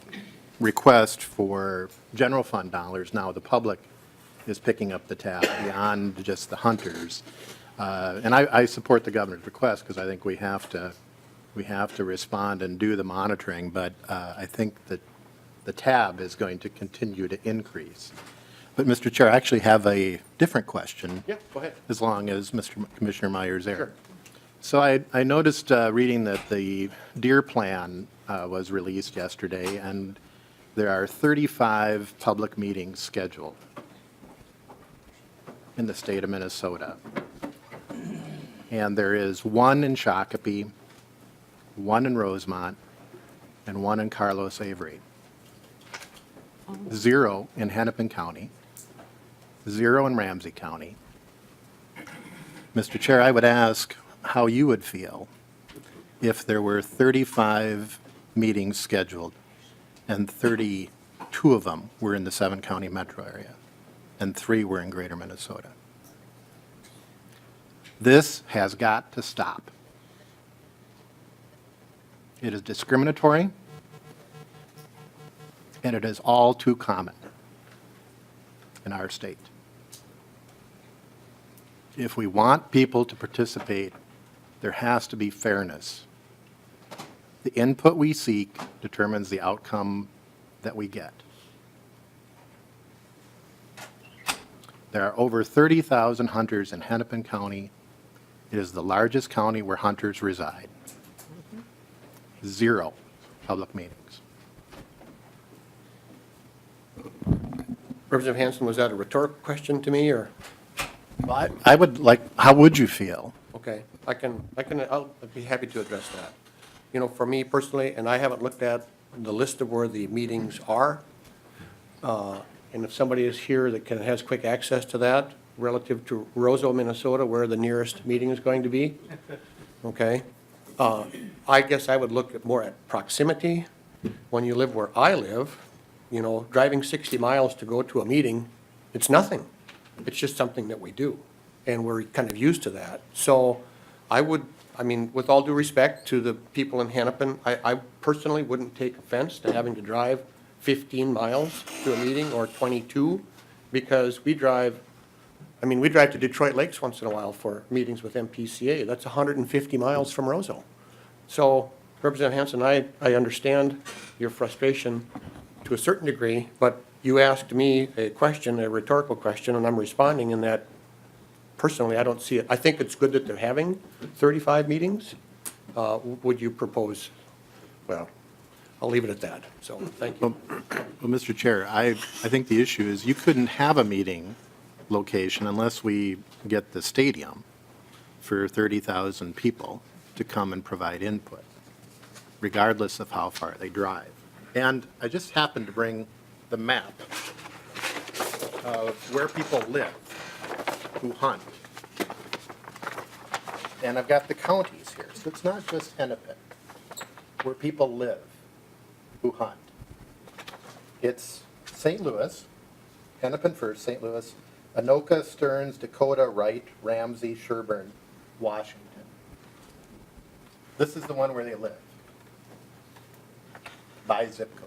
request for general fund dollars, now the public is picking up the tab beyond just the hunters. And I support the governor's request because I think we have to respond and do the monitoring, but I think that the tab is going to continue to increase. But Mr. Chair, I actually have a different question. Yeah, go ahead. As long as Commissioner Meyer's there. Sure. So I noticed reading that the deer plan was released yesterday, and there are 35 public meetings scheduled in the state of Minnesota. And there is one in Shakopee, one in Rosemont, and one in Carlos Avery. 0 in Hennepin County, 0 in Ramsey County. Mr. Chair, I would ask how you would feel if there were 35 meetings scheduled and 32 of them were in the 7-county metro area, and 3 were in greater Minnesota. This has got to stop. It is discriminatory, and it is all too common in our state. If we want people to participate, there has to be fairness. The input we seek determines the outcome that we get. There are over 30,000 hunters in Hennepin County. It is the largest county where hunters reside. 0 public meetings. Representative Hanson, was that a rhetorical question to me, or? I would like, how would you feel? Okay, I'll be happy to address that. You know, for me personally, and I haven't looked at the list of where the meetings are, and if somebody is here that has quick access to that, relative to Roseau, Minnesota, where the nearest meeting is going to be, okay? I guess I would look more at proximity. When you live where I live, you know, driving 60 miles to go to a meeting, it's nothing. It's just something that we do, and we're kind of used to that. So I mean, with all due respect to the people in Hennepin, I personally wouldn't take offense to having to drive 15 miles to a meeting or 22, because we drive to Detroit Lakes once in a while for meetings with MPCA. That's 150 miles from Roseau. So, Representative Hanson, I understand your frustration to a certain degree, but you asked me a question, a rhetorical question, and I'm responding in that, personally, I don't see it. I think it's good that they're having 35 meetings. Would you propose? Well, I'll leave it at that. So, thank you. Well, Mr. Chair, I think the issue is you couldn't have a meeting location unless we get the stadium for 30,000 people to come and provide input, regardless of how far they drive. And I just happened to bring the map of where people live who hunt. And I've got the counties here, so it's not just Hennepin, where people live who hunt. It's St. Louis, Hennepin first, St. Louis, Anoka, Stearns, Dakota, Wright, Ramsey, Sherburne, Washington. This is the one where they live, by zip code.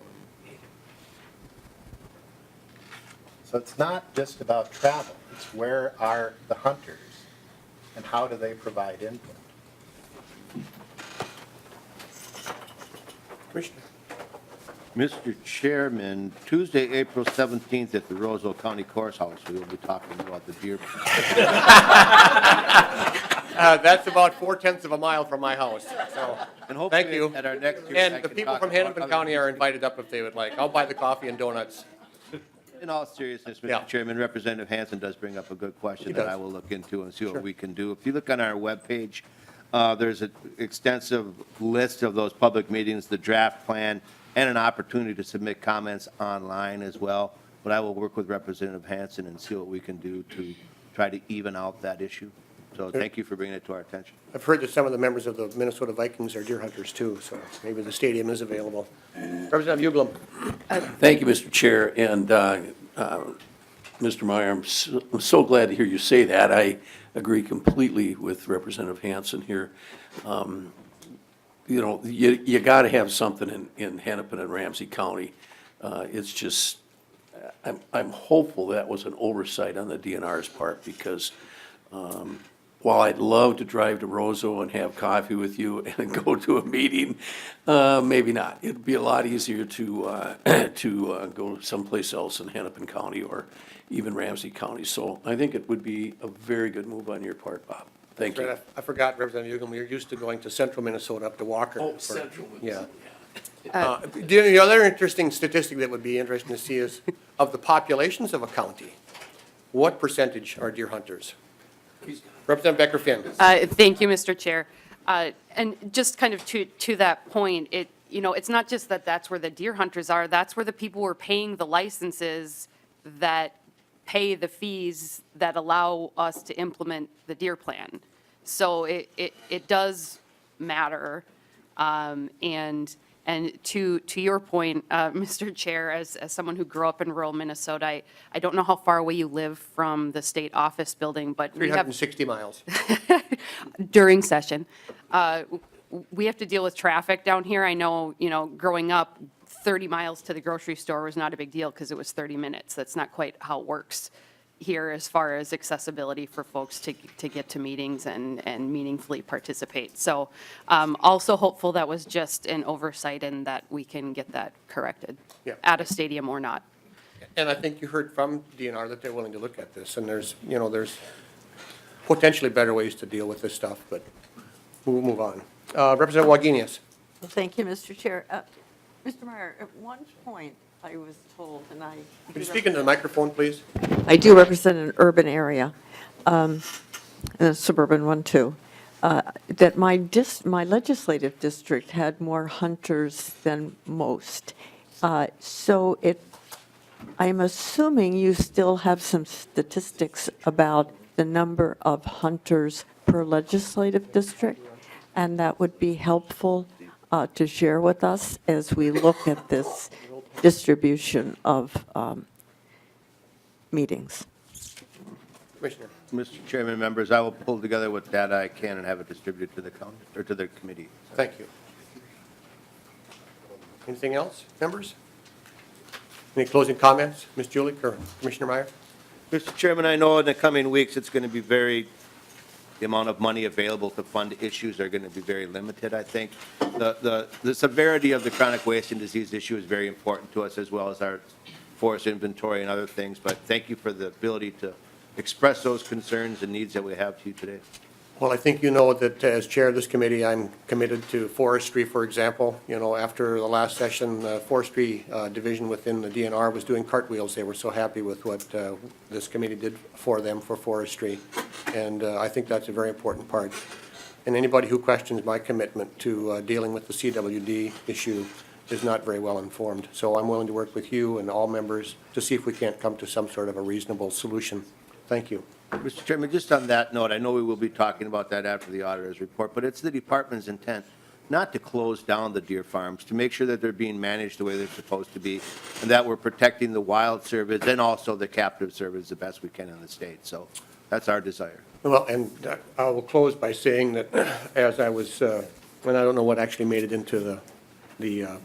So it's not just about travel, it's where are the hunters and how do they provide input. Commissioner. Mr. Chairman, Tuesday, April 17th at the Roseau County Courthouse, we will be talking about the deer. That's about 4/10 of a mile from my house, so, And hopefully thank you. at our next hearing, I And the can people talk from about Hennepin other County are things. invited up if they would like. I'll buy the coffee and donuts. In all seriousness, Mr. Yeah. Chairman, Representative Hanson does bring up a good question He that does. I will look into and see Sure. what we can do. If you look on our webpage, there's an extensive list of those public meetings, the draft plan, and an opportunity to submit comments online as well. But I will work with Representative Hanson and see what we can do to try to even out that issue. So thank you for bringing it to our attention. I've heard that some of the members of the Minnesota Vikings are deer hunters too, so maybe the stadium is available. Representative Uglum. Thank you, Mr. Chair, and Mr. Meyer, I'm so glad to hear you say that. I agree completely with Representative Hanson here. You know, you got to have something in Hennepin and Ramsey County. It's just, I'm hopeful that was an oversight on the DNR's part, because while I'd love to drive to Roseau and have coffee with you and go to a meeting, maybe not. It'd be a lot easier to go someplace else in Hennepin County or even Ramsey County. So I think it would be a very good move on your part, Bob. Thank you. I forgot, Representative Uglum, you're used to going to central Minnesota up to Walker. Oh, central Yeah. Minnesota. The other interesting statistic that would be interesting to see is, of the populations of a county, what percentage are deer hunters? Representative Becker-Finn. Thank you, Mr. Chair. And just kind of to that point, it's not just that that's where the deer hunters are, that's where the people who are paying the licenses that pay the fees that allow us to implement the deer plan. So it does matter. And And to your point, Mr. Chair, as someone who grew up in rural Minnesota, I don't know how far away you live from the state office building, but we have 360 miles. during session. We have to deal with traffic down here. I know, growing up, 30 miles to the grocery store was not a big deal because it was 30 minutes. That's not quite how it works here as far as accessibility for folks to get to meetings and meaningfully participate. So also hopeful that was just an oversight and that we can get that corrected Yeah. at a stadium or not. And I think you heard from DNR that they're willing to look at this, and there's potentially better ways to deal with this stuff, but we'll move on. Representative Wagenius. Well, thank you, Mr. Chair. Mr. Meyer, at one point, I was told, and Could you speak into the microphone, please? I do represent an urban area, and a suburban one too, that my legislative district had more hunters than most. So I'm assuming you still have some statistics about the number of hunters per legislative district, and that would be helpful to share with us as we look at this distribution of meetings. Commissioner. Mr. Chairman, members, I will pull together what data I can and have it distributed to the county, or to the committee. Thank you. Anything else, members? Any closing comments? Ms. Julich or Commissioner Meyer? Mr. Chairman, I know in the coming weeks, it's going to be the amount of money available to fund issues are going to be very limited, I think. The severity of the chronic waste and disease issue is very important to us, as well as our forest inventory and other things, but thank you for the ability to express those concerns and needs that we have to you today. Well, I think you know that as chair of this committee, I'm committed to forestry, for example. After the last session, the forestry division within the DNR was doing cartwheels. They were so happy with what this committee did for them for forestry. And I think that's a very important part. And anybody who questions my commitment to dealing with the CWD issue is not very well informed. So I'm willing to work with you and all members to see if we can't come to some sort of a reasonable solution. Thank you. Mr. Chairman, just on that note, I know we will be talking about that after the auditor's report, but it's the department's intent not to close down the deer farms, to make sure that they're being managed the way they're supposed to be, and that we're protecting the wild service and also the captive service the best we can in the state. So that's our desire. Well, and I will close by saying that as I was, and I don't know what actually made it into the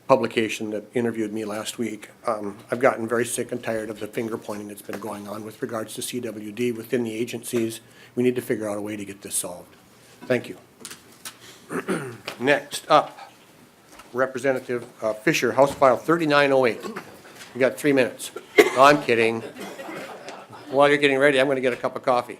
publication that interviewed me last week, I've gotten very sick and tired of the finger pointing that's been going on with regards to CWD within the agencies. We need to figure out a way to get this solved. Thank you. Next up, Representative Fischer, House File 3908. You got 3 minutes. No, I'm kidding. While you're getting ready, I'm going to get a cup of coffee.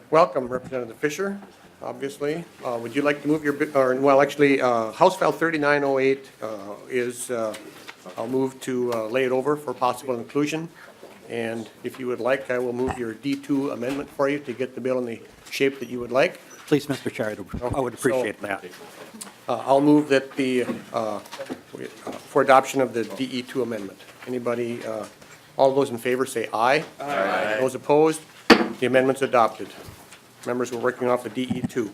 Welcome, Representative Fischer, obviously. Would you like to move your, well, actually, House File 3908 is, I'll move to lay it over for possible inclusion. And if you would like, I will move your D2 amendment for you to get the bill in the shape that you would like. Please, Mr. Chair, I would appreciate that. I'll move that for adoption of the DE2 amendment. Anybody, all those in favor say aye. Aye. Those opposed, the amendment's adopted. Members, we're working off the DE2.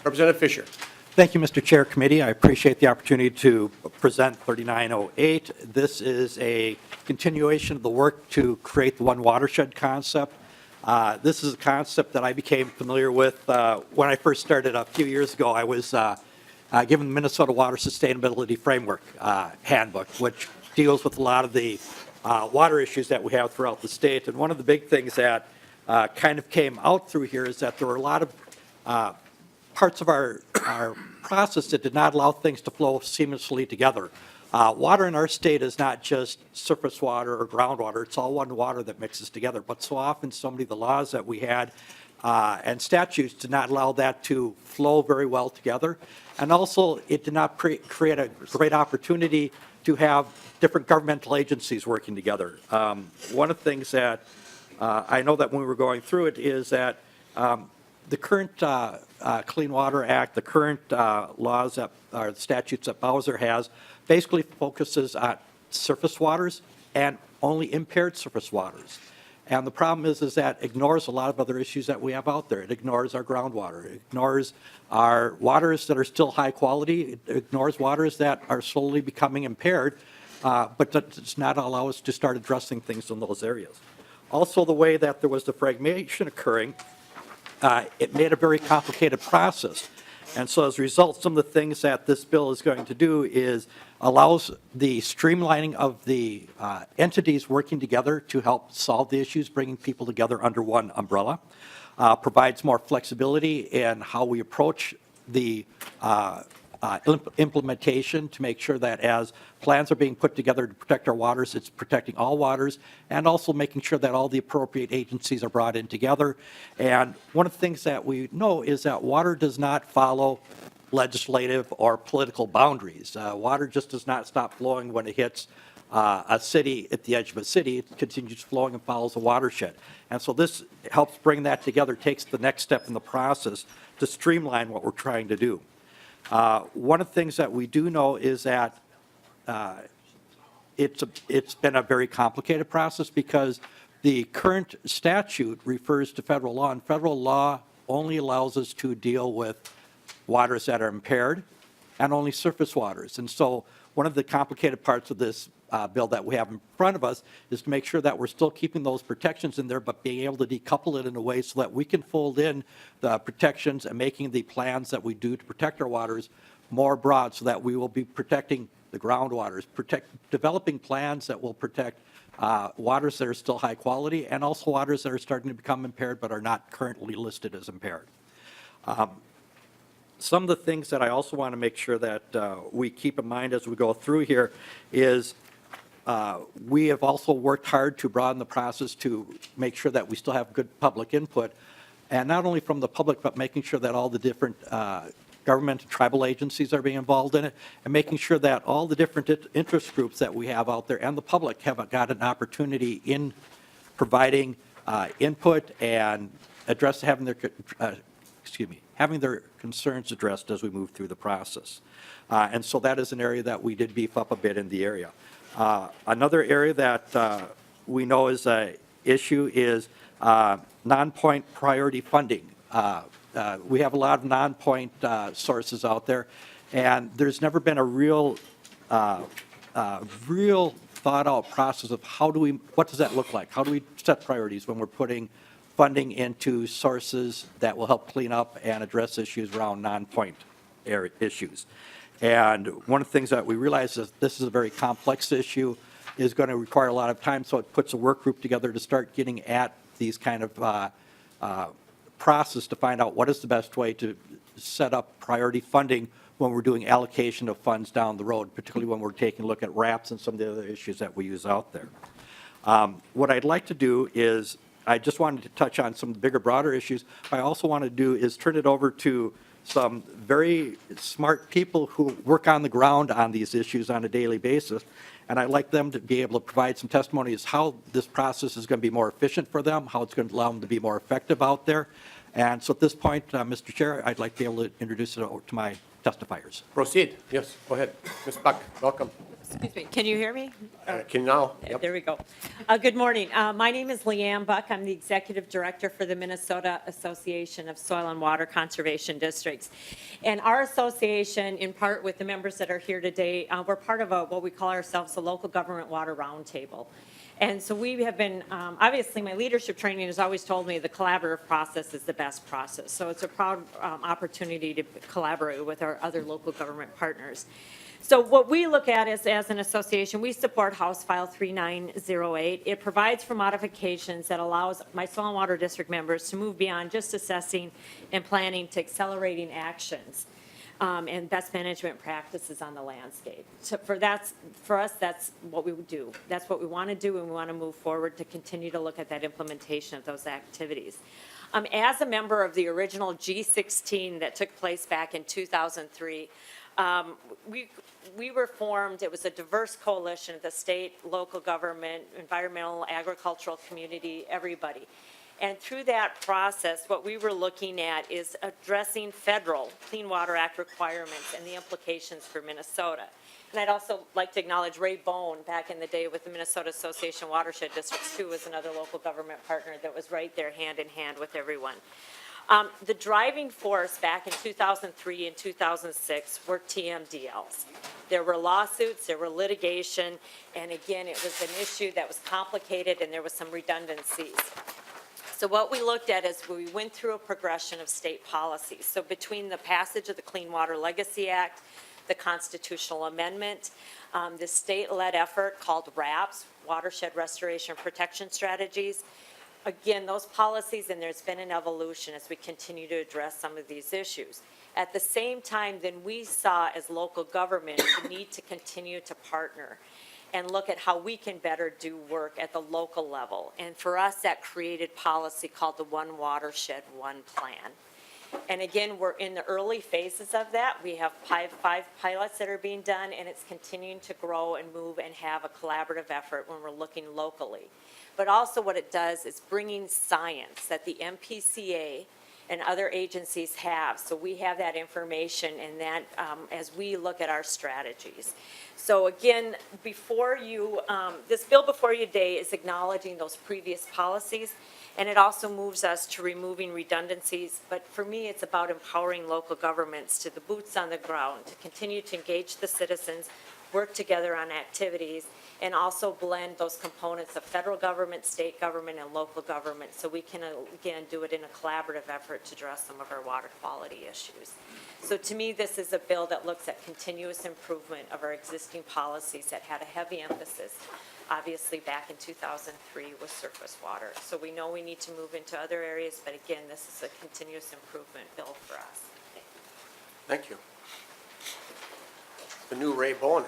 Representative Fischer. Thank you, Mr. Chair, Committee. I appreciate the opportunity to present 3908. This is a continuation of the work to create the one watershed concept. This is a concept that I became familiar with when I first started a few years ago. I was given the Minnesota Water Sustainability Framework Handbook, which deals with a lot of the water issues that we have throughout the state. And one of the big things that kind of came out through here is that there were a lot of parts of our process, it did not allow things to flow seamlessly together. Water in our state is not just surface water or groundwater, it's all one water that mixes together. But so often, so many of the laws that we had and statutes did not allow that to flow very well together. And also, it did not create a great opportunity to have different governmental agencies working together. One of the things that I know that when we were going through it is that the current Clean Water Act, the current laws that, or statutes that Bowser has, basically focuses on surface waters and only impaired surface waters. And the problem is that ignores a lot of other issues that we have out there. It ignores our groundwater. It ignores our waters that are still high quality. It ignores waters that are slowly becoming impaired, but that does not allow us to start addressing things in those areas. Also, the way that there was the fragmentation occurring, it made a very complicated process. And so as a result, some of the things that this bill is going to do is allows the streamlining of the entities working together to help solve the issues, bringing people together under one umbrella, provides more flexibility in how we approach the implementation to make sure that as plans are being put together to protect our waters, it's protecting all waters, and also making sure that all the appropriate agencies are brought in together. And one of the things that we know is that water does not follow legislative or political boundaries. Water just does not stop flowing when it hits a city, at the edge of a city. It continues flowing and follows a watershed. And so this helps bring that together, takes the next step in the process to streamline what we're trying to do. One of the things that we do know is that it's been a very complicated process because the current statute refers to federal law, and federal law only allows us to deal with waters that are impaired and only surface waters. And so one of the complicated parts of this bill that we have in front of us is to make sure that we're still keeping those protections in there, but being able to decouple it in a way so that we can fold in the protections and making the plans that we do to protect our waters more broad so that we will be protecting the groundwaters, developing plans that will protect waters that are still high quality and also waters that are starting to become impaired but are not currently listed as impaired. Some of the things that I also want to make sure that we keep in mind as we go through here is we have also worked hard to broaden the process to make sure that we still have good public input, and not only from the public, but making sure that all the different government and tribal agencies are being involved in it, and making sure that all the different interest groups that we have out there and the public have got an opportunity in providing input and having their concerns addressed as we move through the process. And so that is an area that we did beef up a bit in the area. Another area that we know is an issue is non-point priority funding. We have a lot of non-point sources out there, and there's never been a real thought-out process of what does that look like? How do we set priorities when we're putting funding into sources that will help clean up and address issues around non-point issues? And one of the things that we realize is this is a very complex issue, is going to require a lot of time, so it puts a work group together to start getting at these kind of process to find out what is the best way to set up priority funding when we're doing allocation of funds down the road, particularly when we're taking a look at RAPs and some of the other issues that we use out there. What I'd like to do is, I just wanted to touch on some bigger, broader issues. What I also want to do is turn it over to some very smart people who work on the ground on these issues on a daily basis. And I'd like them to be able to provide some testimony as how this process is going to be more efficient for them, how it's going to allow them to be more effective out there. And so at this point, Mr. Chair, I'd like to be able to introduce it to my testifiers. Proceed. Yes, go ahead. Ms. Buck, welcome. Excuse me, can you hear me? Can now? Yep. There we go. Good morning. My name is Leanne Buck. I'm the Executive Director for the Minnesota Association of Soil and Water Conservation Districts. And our association, in part with the members that are here today, we're part of what we call ourselves a Local Government Water Roundtable. And so we have been, obviously my leadership training has always told me the collaborative process is the best process. So it's a proud opportunity to collaborate with our other local government partners. So what we look at is, as an association, we support House File 3908. It provides for modifications that allows my Soil and Water District members to move beyond just assessing and planning to accelerating actions. and best management practices on the landscape. So for us, that's what we would do. That's what we want to do, and we want to move forward to continue to look at that implementation of those activities. As a member of the original G16 that took place back in 2003, we were formed, it was a diverse coalition of the state, local government, environmental, agricultural community, everybody. And through that process, what we were looking at is addressing federal Clean Water Act requirements and the implications for Minnesota. And I'd also like to acknowledge Ray Bone back in the day with the Minnesota Association Watershed Districts, who was another local government partner that was right there hand in hand with everyone. The driving force back in 2003 and 2006 were TMDLs. There were lawsuits, there were litigation, and again, it was an issue that was complicated and there was some redundancies. So what we looked at is we went through a progression of state policies. So between the passage of the Clean Water Legacy Act, the constitutional amendment, the state-led effort called WRAPS, Watershed Restoration Protection Strategies. Again, those policies, and there's been an evolution as we continue to address some of these issues. At the same time, then we saw as local government the need to continue to partner and look at how we can better do work at the local level. And for us, that created policy called the One Watershed, One Plan. And again, we're in the early phases of that. We have five pilots that are being done, and it's continuing to grow and move and have a collaborative effort when we're looking locally. But also what it does is bringing science that the MPCA and other agencies have. So we have that information and that as we look at our strategies. So again, before you, this bill before you today is acknowledging those previous policies, and it also moves us to removing redundancies. But for me, it's about empowering local governments to the boots on the ground, to continue to engage the citizens, work together on activities, and also blend those components of federal government, state government, and local government so we can, again, do it in a collaborative effort to address some of our water quality issues. So to me, this is a bill that looks at continuous improvement of our existing policies that had a heavy emphasis, obviously back in 2003 with surface water. So we know we need to move into other areas, but again, this is a continuous improvement bill for us. Thank you. The new Ray Bowen.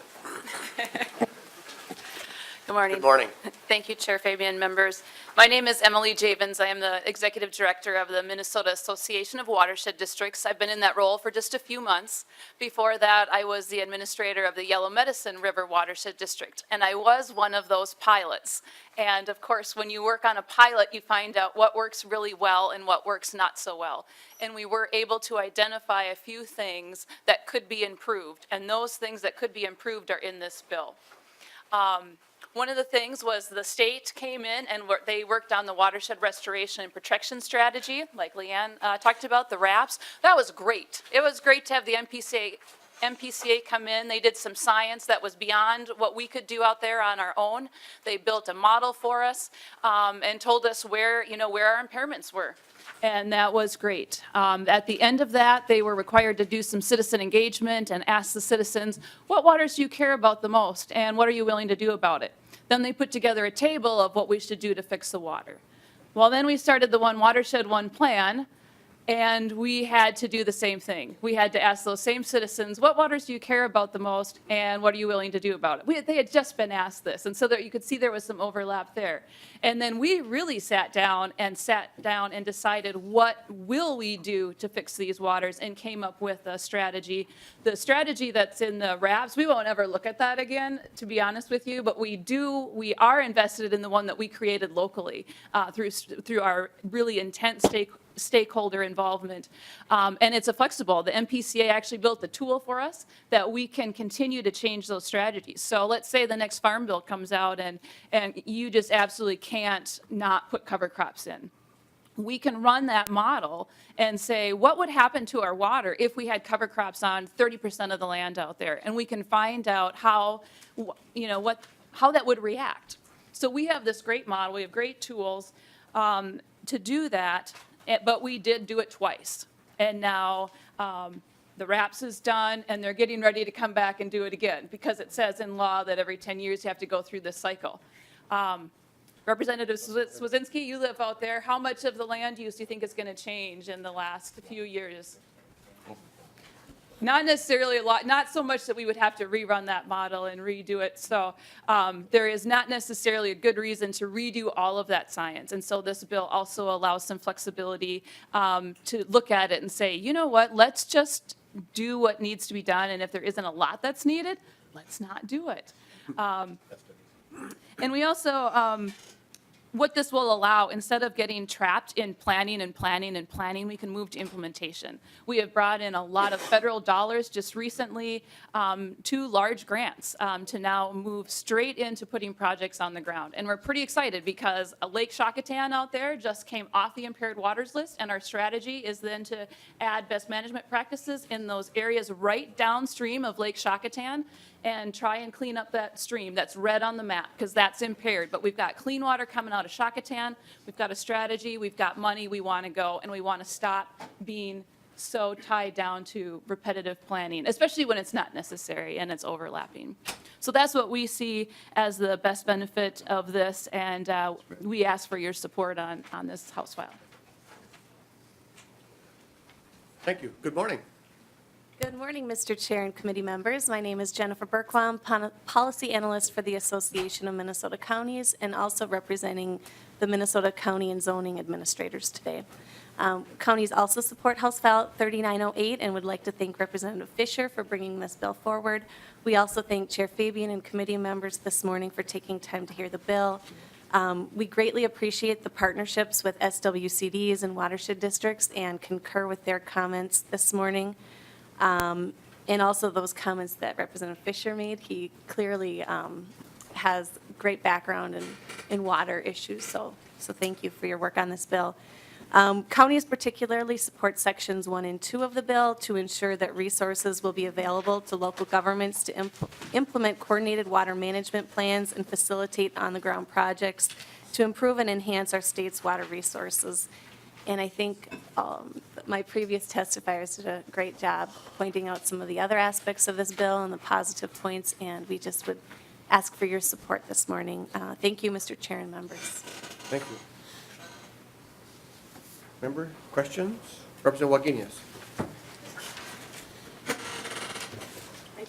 Good morning. Good morning. Thank you, Chair Fabian, members. My name is Emily Javins. I am the Executive Director of the Minnesota Association of Watershed Districts. I've been in that role for just a few months. Before that, I was the administrator of the Yellow Medicine River Watershed District, and I was one of those pilots. And of course, when you work on a pilot, you find out what works really well and what works not so well. And we were able to identify a few things that could be improved, and those things that could be improved are in this bill. One of the things was the state came in and they worked on the watershed restoration and protection strategy, like Leanne talked about, the WRAPs. That was great. It was great to have the MPCA come in. They did some science that was beyond what we could do out there on our own. They built a model for us and told us where our impairments were. And that was great. At the end of that, they were required to do some citizen engagement and ask the citizens, what waters do you care about the most and what are you willing to do about it? Then they put together a table of what we should do to fix the water. Well, then we started the One Watershed, One Plan, and we had to do the same thing. We had to ask those same citizens, what waters do you care about the most, and what are you willing to do about it? They had just been asked this, and so you could see there was some overlap there. And then we really sat down and decided what will we do to fix these waters, and came up with a strategy. The strategy that's in the WRAPs, we won't ever look at that again, to be honest with you, but we are invested in the one that we created locally through our really intense stakeholder involvement. And it's a flexible. The MPCA actually built the tool for us that we can continue to change those strategies. So let's say the next farm bill comes out and you just absolutely can't not put cover crops in. We can run that model and say, what would happen to our water if we had cover crops on 30% of the land out there? And we can find out how that would react. So we have this great model. We have great tools to do that. But we did do it twice. And now the WRAPS is done, and they're getting ready to come back and do it again, because it says in law that every 10 years you have to go through this cycle. Representative Swazinski, you live out there. How much of the land use do you think is going to change in the last few years? Not necessarily a lot, not so much that we would have to rerun that model and redo it. So there is not necessarily a good reason to redo all of that science. And so this bill also allows some flexibility to look at it and say, you know what, let's just do what needs to be done. And if there isn't a lot that's needed, let's not do it. And we also, what this will allow, instead of getting trapped in planning and planning and planning, we can move to implementation. We have brought in a lot of federal dollars just recently, 2 large grants to now move straight into putting projects on the ground. And we're pretty excited because Lake Shakatan out there just came off the impaired waters list, and our strategy is then to add best management practices in those areas right downstream of Lake Shakatan and try and clean up that stream that's red on the map because that's impaired. But we've got clean water coming out of Shakatan. We've got a strategy. We've got money. We want to go, and we want to stop being so tied down to repetitive planning, especially when it's not necessary and it's overlapping. So that's what we see as the best benefit of this, and we ask for your support on this House file. Thank you. Good morning. Good morning, Mr. Chair and committee members. My name is Jennifer Berkbaum, Policy Analyst for the Association of Minnesota Counties, and also representing the Minnesota County and Zoning Administrators today. Counties also support House File 3908 and would like to thank Representative Fischer for bringing this bill forward. We also thank Chair Fabian and committee members this morning for taking time to hear the bill. We greatly appreciate the partnerships with SWCDs and watershed districts and concur with their comments this morning. And also those comments that Representative Fischer made. He clearly has great background in water issues, so thank you for your work on this bill. Counties particularly support sections 1 and 2 of the bill to ensure that resources will be available to local governments to implement coordinated water management plans and facilitate on-the-ground projects to improve and enhance our state's water resources. And I think my previous testifiers did a great job pointing out some of the other aspects of this bill and the positive points, and we just would ask for your support this morning. Thank you, Mr. Chair and members. Thank you. Member, questions? Representative Wagenius.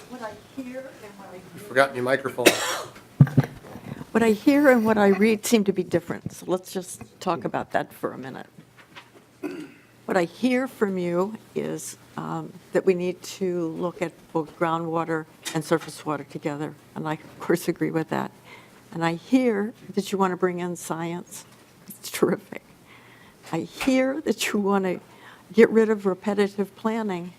What I hear and what I You've forgotten your microphone. What I hear and what I read seem to be different, so let's just talk about that for a minute. What I hear from you is that we need to look at both groundwater and surface water together, and I, of course, agree with that. And I hear that you want to bring in science. It's terrific. I hear that you want to get rid of repetitive planning.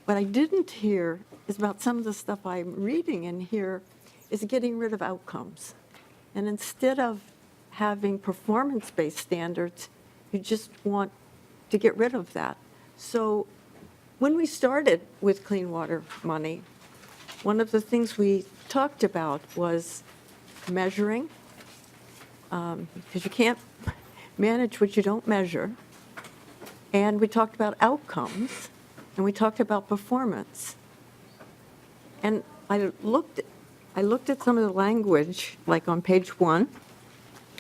What I didn't hear is about some of the stuff I'm reading in here is getting rid of outcomes. And instead of having performance-based standards, you just want to get rid of that. So when we started with clean water money, one of the things we talked about was measuring, because you can't manage what you don't measure. And we talked about outcomes, and we talked about performance. And I looked at some of the language, like on page 1,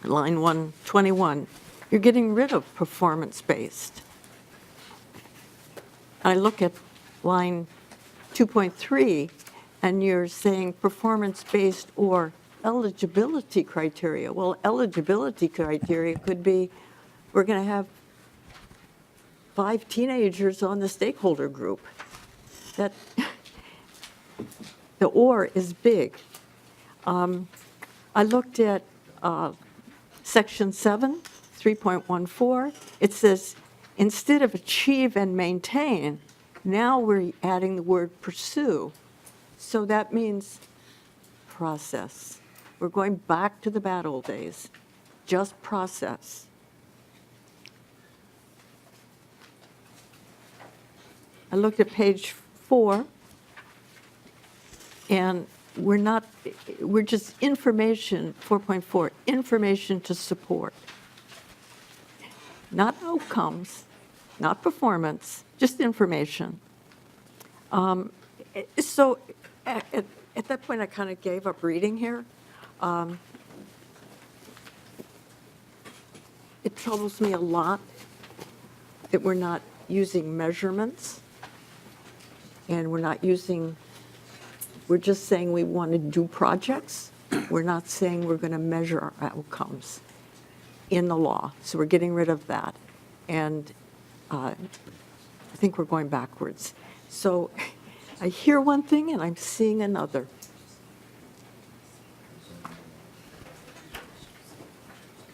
line 121. You're getting rid of performance-based. I look at line 2.3, and you're saying performance-based or eligibility criteria. Well, eligibility criteria could be, we're going to have 5 teenagers on the stakeholder group. That the or is big. I looked at section 7, 3.14. It says, instead of achieve and maintain, now we're adding the word pursue. So that means process. We're going back to the bad old days. Just process. I looked at page 4, and we're just information, 4.4, information to support. Not outcomes, not performance, just information. So at that point, I kind of gave up reading here. It troubles me a lot that we're not using measurements and we're not using, we're just saying we want to do projects. We're not saying we're going to measure our outcomes in the law. So we're getting rid of that. And I think we're going backwards. So I hear one thing and I'm seeing another.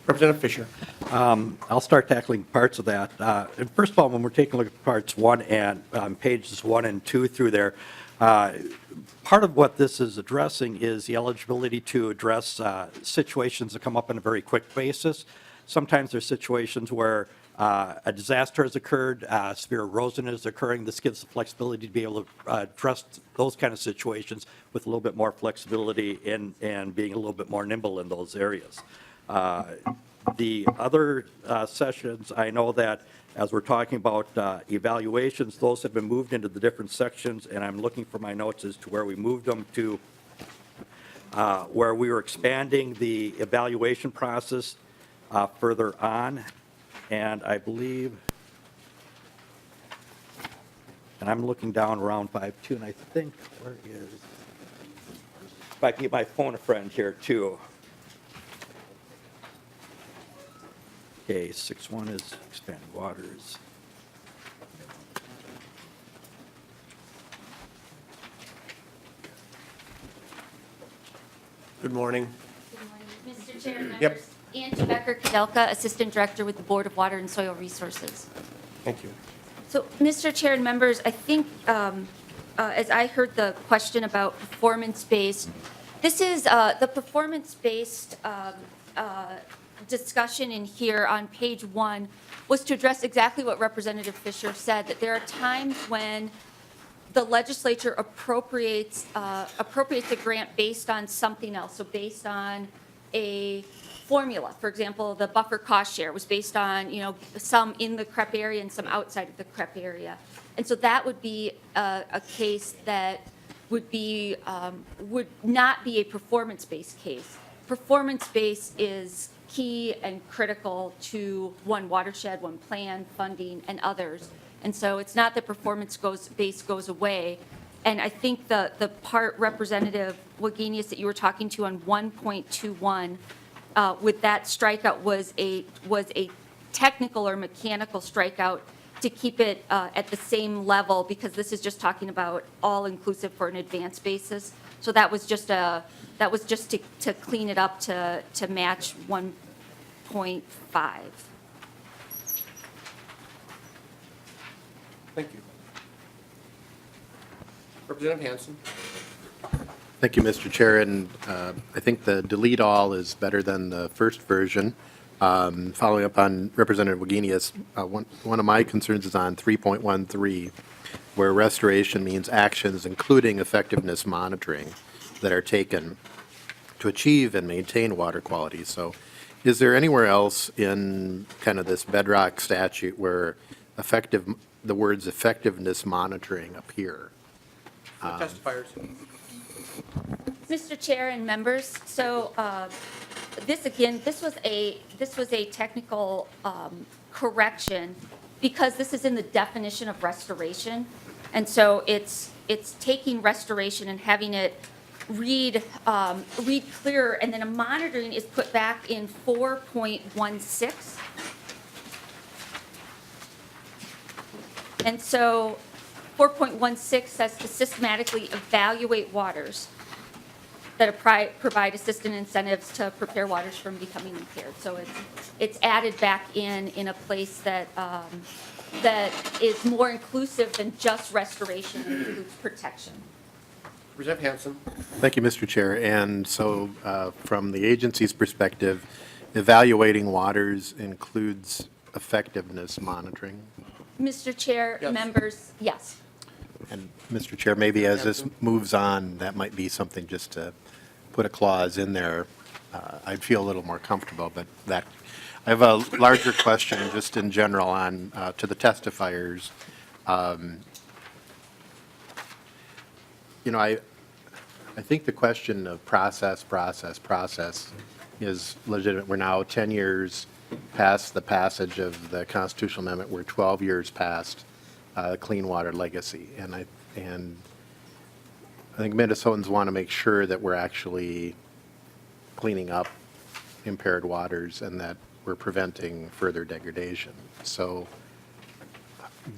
Representative Fischer. I'll start tackling parts of that. And first of all, when we're taking a look at parts 1 and pages 1 and 2 through there, part of what this is addressing is the eligibility to address situations that come up on a very quick basis. Sometimes there's situations where a disaster has occurred, severe erosion is occurring. This gives the flexibility to be able to address those kind of situations with a little bit more flexibility and being a little bit more nimble in those areas. The other sessions, I know that as we're talking about evaluations, those have been moved into the different sections, and I'm looking for my notes as to where we moved them to, where we were expanding the evaluation process further on, and I believe, and I'm looking down around 5.2, and I think, where is, if I can get my phone a friend here too. Okay, 6.1 is expanded waters. Good morning. Mr. Chair, members. Yep. Angie Becker-Kadelka, Assistant Director with the Board of Water and Soil Resources. Thank you. So, Mr. Chair and members, I think as I heard the question about performance-based, this is the performance-based discussion in here on page 1 was to address exactly what Representative Fischer said, that there are times when the legislature appropriates a grant based on something else, so based on a formula. For example, the buffer cost share was based on, some in the CREP area and some outside of the CREP area. And so that would be a case that would not be a performance-based case. Performance-based is key and critical to one watershed, one plan, funding, and others. And so it's not that performance-based goes away. And I think the part, Representative Wagenius, that you were talking to on 1.21, with that strikeout was a technical or mechanical strikeout to keep it at the same level, because this is just talking about all-inclusive for an advanced basis. So that was just to clean it up to match 1.5. Thank you. Representative Hansen. Thank you, Mr. Chair, and I think the delete all is better than the first version. Following up on Representative Wagenius, one of my concerns is on 3.13, where restoration means actions including effectiveness monitoring that are taken to achieve and maintain water quality. So is there anywhere else in kind of this bedrock statute where the words effectiveness monitoring appear? Testifiers. Mr. Chair and members, so this was a technical correction because this is in the definition of restoration, and so it's taking restoration and having it read clearer, and then a monitoring is put back in 4.16. And so 4.16 says to systematically evaluate waters that provide assistant incentives to prepare waters from becoming impaired. So it's added back in a place that is more inclusive than just restoration. It includes protection. Representative Hansen. Thank you, Mr. Chair. And so from the agency's perspective, evaluating waters includes effectiveness monitoring. Mr. Chair, Yes. members, yes. And Mr. Chair, maybe as this moves on, that might be something just to put a clause in there. I'd feel a little more comfortable, but I have a larger question just in general on, to the testifiers. I think the question of process is legitimate. We're now 10 years past the passage of the constitutional amendment. We're 12 years past clean water legacy. And And I think Minnesotans want to make sure that we're actually cleaning up impaired waters and that we're preventing further degradation. So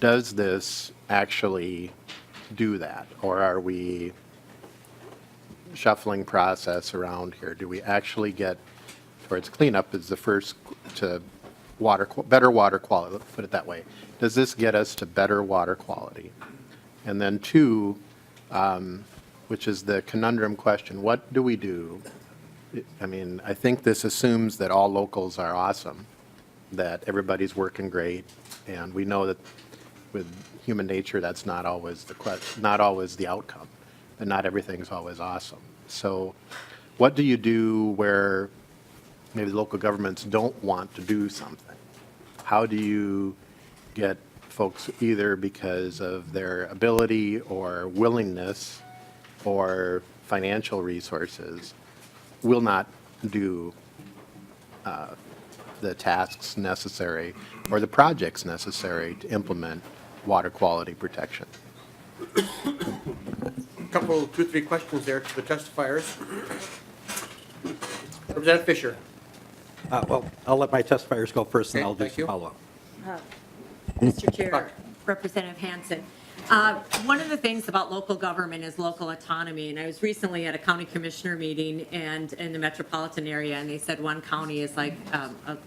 does this actually do that? Or are we shuffling process around here? Do we actually get towards cleanup is the first to better water quality, let's put it that way. Does this get us to better water quality? And then two, which is the conundrum question, what do we do? I mean, I think this assumes that all locals are awesome, that everybody's working great, and we know that with human nature, that's not always the outcome, and not everything's always awesome. So what do you do where maybe local governments don't want to do something? How do you get folks, either because of their ability or willingness or financial resources, will not do the tasks necessary or the projects necessary to implement water quality protection? Couple, 2-3 questions there to the testifiers. Representative Fischer. Well, I'll let my testifiers go first, and Okay, I'll do thank some you. follow-up. Mr. Chair, Representative Hansen. One of the things about local government is local autonomy, and I was recently at a county commissioner meeting and in the metropolitan area, and they said one county is like a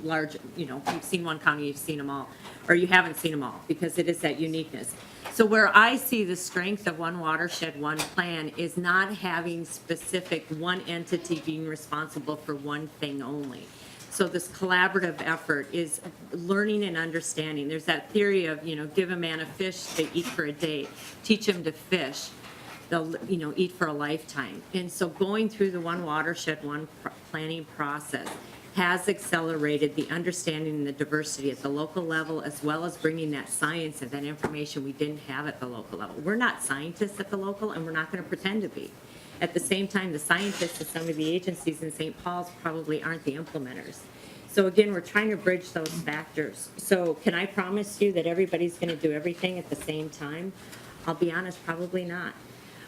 large, you've seen one county, you've seen them all, or you haven't seen them all, because it is that uniqueness. So where I see the strength of one watershed, one plan is not having specific one entity being responsible for one thing only. So this collaborative effort is learning and understanding. There's that theory of, give a man a fish, they eat for a day. Teach him to fish, they'll, eat for a lifetime. And so going through the one watershed, one planning process has accelerated the understanding and the diversity at the local level, as well as bringing that science and that information we didn't have at the local level. We're not scientists at the local, and we're not going to pretend to be. At the same time, the scientists at some of the agencies in St. Paul's probably aren't the implementers. So again, we're trying to bridge those factors. So can I promise you that everybody's going to do everything at the same time? I'll be honest, probably not.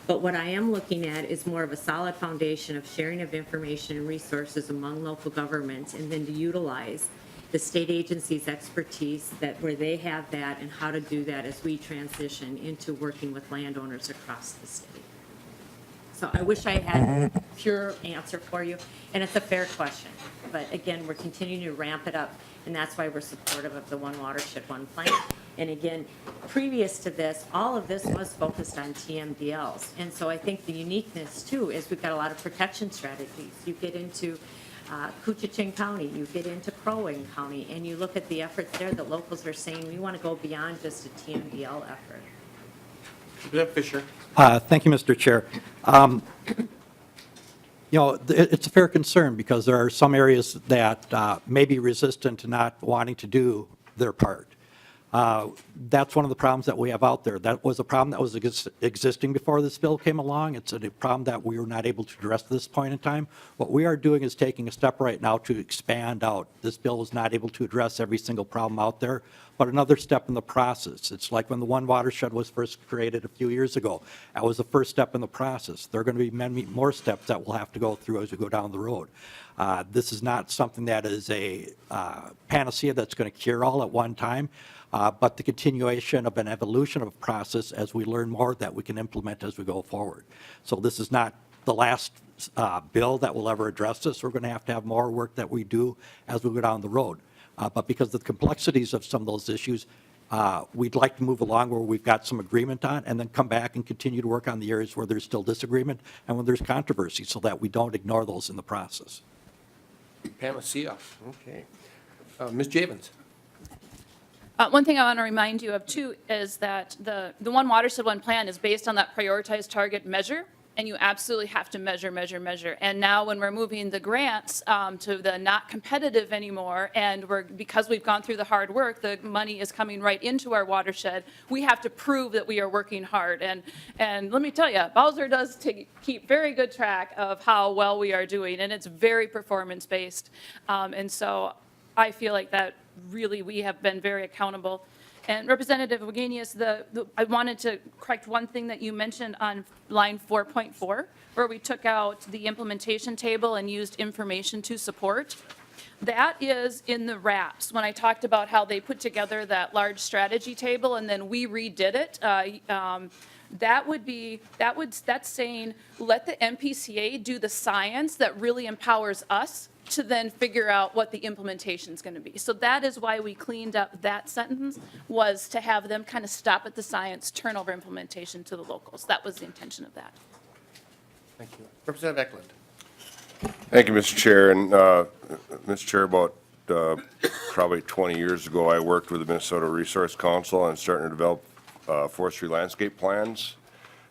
But what I am looking at is more of a solid foundation of sharing of information and resources among local governments, and then to utilize the state agencies' expertise where they have that, and how to do that as we transition into working with landowners across the state. So I wish I had a pure answer for you, and it's a fair question. But again, we're continuing to ramp it up, and that's why we're supportive of the One Watershed, One Plan. And again, previous to this, all of this was focused on TMDLs. And so I think the uniqueness, too, is we've got a lot of protection strategies. You get into Coochin County, you get into Crow Wing County, and you look at the efforts there that locals are saying, we want to go beyond just a TMDL effort. Representative Fischer. Thank you, Mr. Chair. It's a fair concern because there are some areas that may be resistant to not wanting to do their part. That's one of the problems that we have out there. That was a problem that was existing before this bill came along. It's a problem that we were not able to address at this point in time. What we are doing is taking a step right now to expand out. This bill is not able to address every single problem out there, but another step in the process. It's like when the One Watershed was first created a few years ago. That was the first step in the process. There are going to be many more steps that we'll have to go through as we go down the road. This is not something that is a panacea that's going to cure all at one time. But the continuation of an evolution of a process as we learn more that we can implement as we go forward. So this is not the last bill that will ever address this. We're going to have more work that we do as we go down the road. But because of the complexities of some of those issues, we'd like to move along where we've got some agreement on, and then come back and continue to work on the areas where there's still disagreement and when there's controversy, so that we don't ignore those in the process. Panacea. Okay. Ms. Javins. One thing I want to remind you of, too, is that the One Watershed, One Plan is based on that prioritized target measure, and you absolutely have to measure, measure, measure. And now when we're moving the grants to the not competitive anymore, and because we've gone through the hard work, the money is coming right into our watershed, we have to prove that we are working hard. And let me tell you, Bowser does keep very good track of how well we are doing, and it's very performance-based. And so I feel like that really we have been very accountable. And Representative Wagenius, I wanted to correct one thing that you mentioned on line 4.4, where we took out the implementation table and used information to support. That is in the RAPS, when I talked about how they put together that large strategy table and then we redid it. That's saying, let the MPCA do the science that really empowers us to then figure out what the implementation is going to be. So that is why we cleaned up that sentence, was to have them kind of stop at the science, turn over implementation to the locals. That was the intention of that. Thank you. Representative Eklund. Thank you, Mr. Chair. And, Mr. Chair, about probably 20 years ago, I worked with the Minnesota Resource Council and starting to develop forestry landscape plans.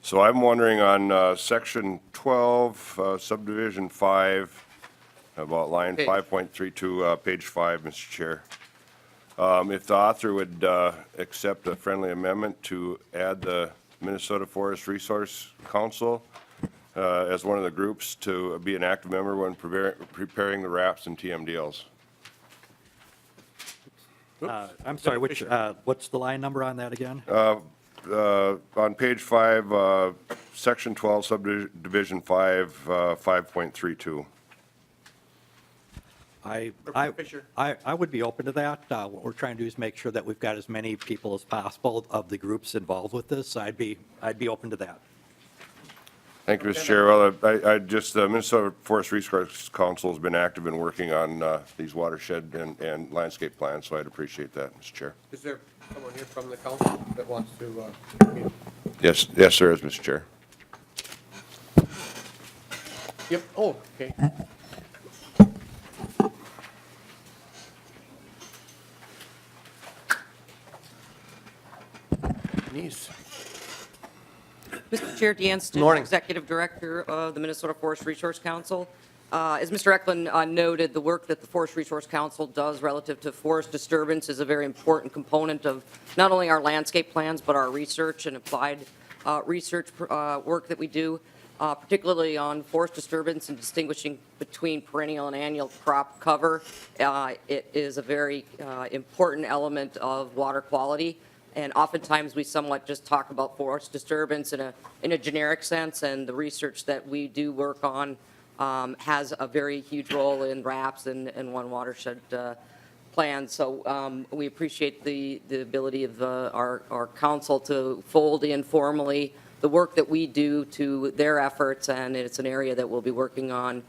So I'm wondering on section 12, subdivision 5, about line 5.32, page 5, Mr. Chair. If the author would accept a friendly amendment to add the Minnesota Forest Resource Council as one of the groups to be an active member when preparing the RAPs and TMDLs. I'm sorry, what's the line number on that again? On page 5, section 12, subdivision 5, 5.32. I would be open to that. What we're trying to do is make sure that we've got as many people as possible of the groups involved with this. I'd be open to that. Thank you, Mr. Chair. Well, the Minnesota Forest Resource Council has been active in working on these watershed and landscape plans, so I'd appreciate that, Mr. Chair. Is there someone here from the council that wants to? Yes, there is, Mr. Chair. Yep. Oh, okay. Denise. Mr. Chair, Deanne Stitch, Executive Director of the Minnesota Forest Resource Council. As Mr. Eklund noted, the work that the Forest Resource Council does relative to forest disturbance is a very important component of not only our landscape plans, but our research and applied research work that we do, particularly on forest disturbance and distinguishing between perennial and annual crop cover. It is a very important element of water quality. And oftentimes we somewhat just talk about forest disturbance in a generic sense, and the research that we do work on has a very huge role in RAPS and one watershed plan. So we appreciate the ability of our council to fold in formally the work that we do to their efforts, and it's an area that we'll be working on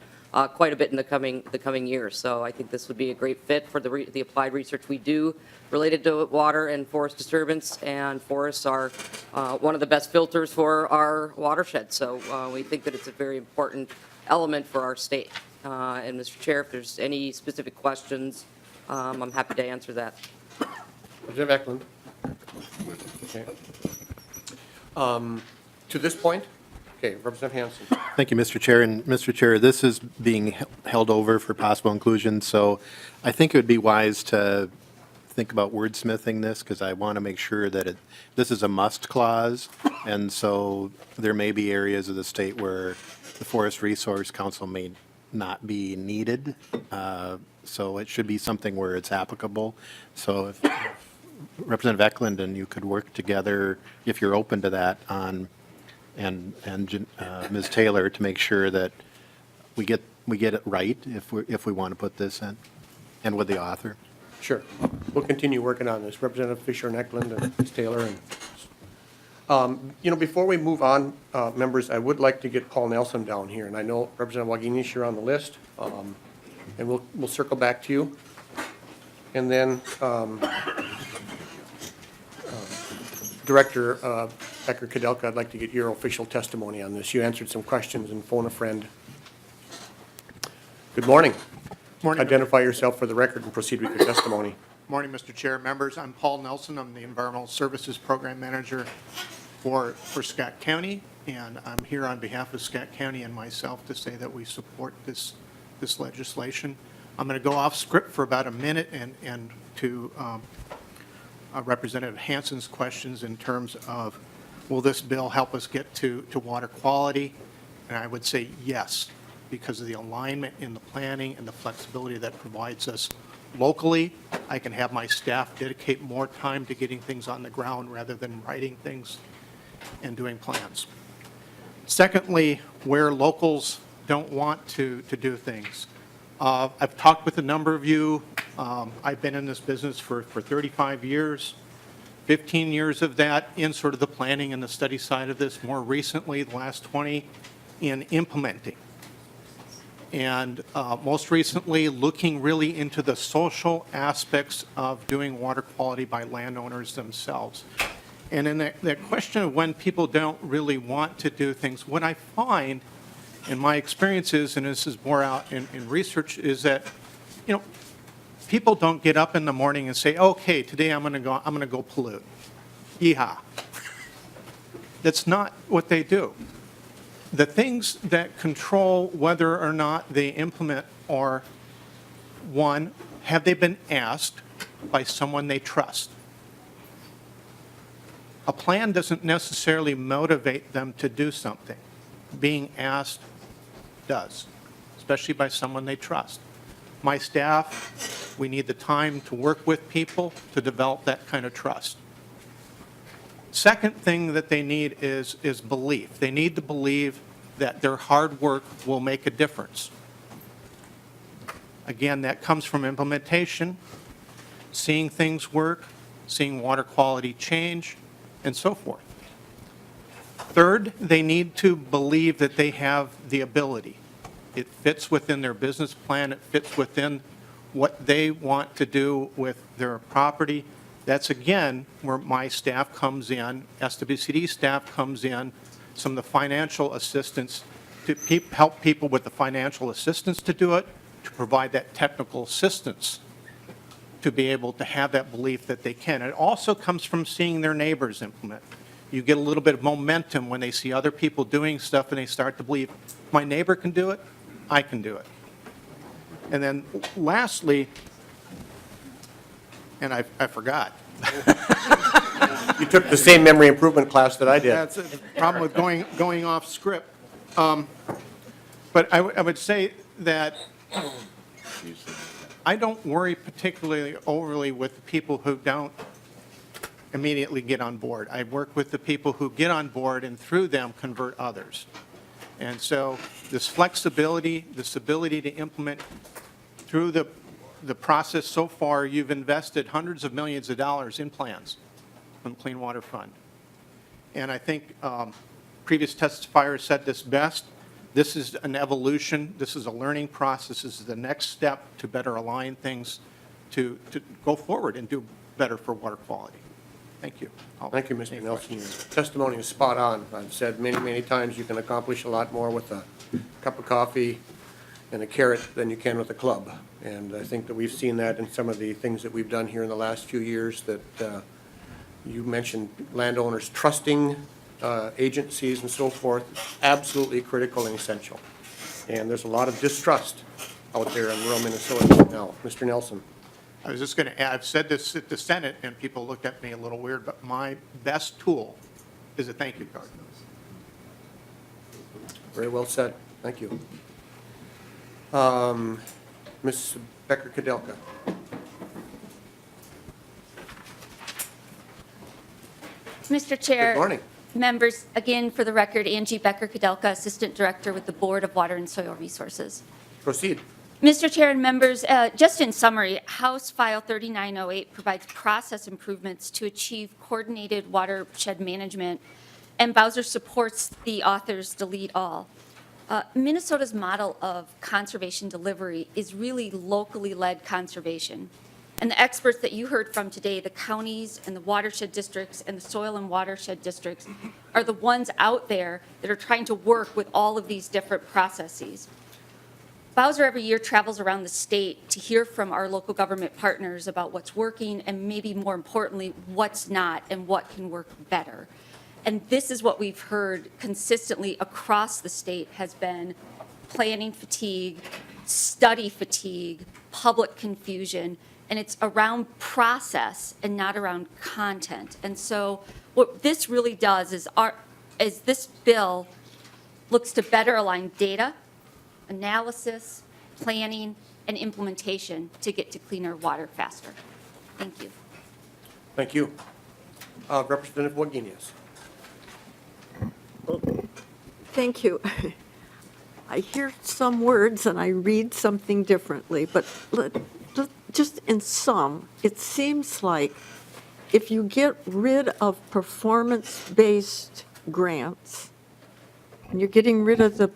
quite a bit in the coming years. So I think this would be a great fit for the applied research we do related to water and forest disturbance, and forests are one of the best filters for our watershed. So we think that it's a very important element for our state. And Mr. Chair, if there's any specific questions, I'm happy to answer that. Representative Eklund. Okay. To this point, okay, Representative Hansen. Thank you, Mr. Chair. And Mr. Chair, this is being held over for possible inclusion, so I think it would be wise to think about wordsmithing this, because I want to make sure that this is a must clause, and so there may be areas of the state where the Forest Resource Council may not be needed, so it should be something where it's applicable. So if Representative Eklund and you could work together, if you're open to that, on and Ms. Taylor, to make sure that we get it right if we want to put this in, and with the author. Sure. We'll continue working on this. Representative Fischer and Eklund and Ms. Taylor. And, before we move on, members, I would like to get Paul Nelson down here. And I know Representative Wagenius, you're on the list. And we'll circle back to you. And then Director Becker-Kudelka, I'd like to get your official testimony on this. You answered some questions and phone a friend. Good morning. Morning. Identify yourself for the record and proceed with your testimony. Morning, Mr. Chair, members. I'm Paul Nelson. I'm the Environmental Services Program Manager for Scott County, and I'm here on behalf of Scott County and myself to say that we support this legislation. I'm going to go off script for about a minute and to Representative Hansen's questions in terms of, will this bill help us get to water quality? And I would say yes, because of the alignment in the planning and the flexibility that provides us locally I can have my staff dedicate more time to getting things on the ground rather than writing things and doing plans. Secondly, where locals don't want to do things. I've talked with a number of you. I've been in this business for 35 years. 15 years of that in sort of the planning and the study side of this. More recently, the last 20 in implementing. And most recently, looking really into the social aspects of doing water quality by landowners themselves. And in that question of when people don't really want to do things, what I find in my experiences, and this is more out in research, is that, people don't get up in the morning and say, okay, today I'm going to go pollute. Yeehaw. That's not what they do. The things that control whether or not they implement are, one, have they been asked by someone they trust? A plan doesn't necessarily motivate them to do something. Being asked does, especially by someone they trust. My staff, we need the time to work with people to develop that kind of trust. Second thing that they need is belief. They need to believe that their hard work will make a difference. Again, that comes from implementation, seeing things work, seeing water quality change, and so forth. Third, they need to believe that they have the ability. It fits within their business plan. It fits within what they want to do with their property. That's, again, where my staff comes in, SWCD staff comes in, some of the financial assistance to help people with the financial assistance to do it, to provide that technical assistance to be able to have that belief that they can. It also comes from seeing their neighbors implement. You get a little bit of momentum when they see other people doing stuff and they start to believe, my neighbor can do it, I can do it. And then lastly, and I forgot. You took the same memory improvement class that I did. That's the problem with going off script. But I would say that I don't worry particularly overly with the people who don't immediately get on board. I work with the people who get on board and through them convert others. And so this flexibility, this ability to implement through the process so far, you've invested hundreds of millions of dollars in plans from the Clean Water Fund. And I think previous testifiers said this best. This is an evolution. This is a learning process. This is the next step to better align things to go forward and do better for water quality. Thank you. Thank you, Mr. Nelson. Your testimony is spot on. I've said many, many times you can accomplish a lot more with a cup of coffee and a carrot than you can with a club. And I think that we've seen that in some of the things that we've done here in the last few years, that you mentioned landowners trusting agencies and so forth, absolutely critical and essential. And there's a lot of distrust out there in rural Minnesota now. Mr. Nelson. I was just going to add, I've said this at the Senate, and people looked at me a little weird, but my best tool is a thank you card. Very well said. Thank you. Ms. Becker-Kadelka. Mr. Chair. Good morning. Members, again, for the record, Angie Becker-Kadelka, Assistant Director with the Board of Water and Soil Resources. Proceed. Mr. Chair and members, just in summary, House File 3908 provides process improvements to achieve coordinated watershed management, and Bowser supports the author's delete all. Minnesota's model of conservation delivery is really locally led conservation. And the experts that you heard from today, the counties and the watershed districts and the soil and watershed districts, are the ones out there that are trying to work with all of these different processes. Bowser every year travels around the state to hear from our local government partners about what's working and maybe more importantly, what's not and what can work better. And this is what we've heard consistently across the state has been planning fatigue, study fatigue, public confusion, and it's around process and not around content. And so what this really does is this bill looks to better align data, analysis, planning, and implementation to get to cleaner water faster. Thank you. Thank you. Representative Wagenius. Thank you. I hear some words and I read something differently, but just in sum, it seems like if you get rid of performance-based grants, and you're getting rid of the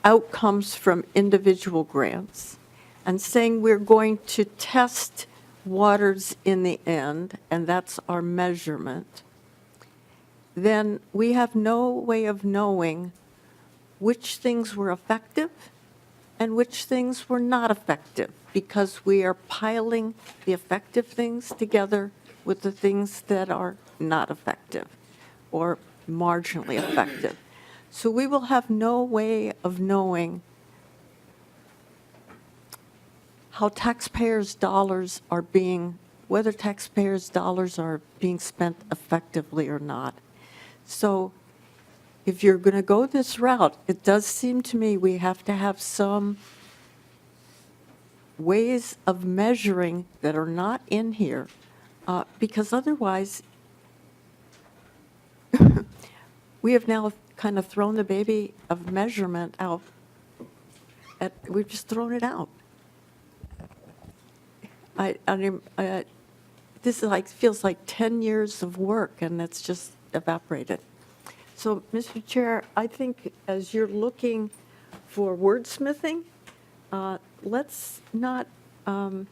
outcomes from individual grants, and saying we're going to test waters in the end, and that's our measurement, then we have no way of knowing which things were effective and which things were not effective, because we are piling the effective things together with the things that are not effective or marginally effective. So we will have no way of knowing how taxpayers' dollars are being, whether taxpayers' dollars are being spent effectively or not. So if you're going to go this route, it does seem to me we have to have some ways of measuring that are not in here, because otherwise, we have now kind of thrown the baby of measurement out. We've just thrown it out. This is feels like 10 years of work, and it's just evaporated. So, Mr. Chair, I think as you're looking for wordsmithing, let's not, in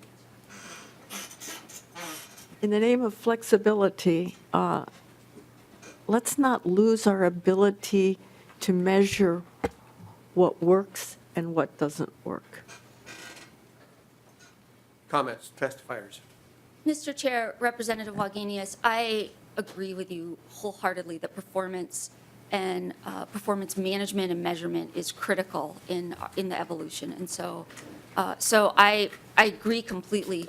the name of flexibility, let's not lose our ability to measure what works and what doesn't work. Comments, testifiers. Mr. Chair, Representative Wagenius, I agree with you wholeheartedly that performance and performance management and measurement is critical in the evolution. And so I agree completely.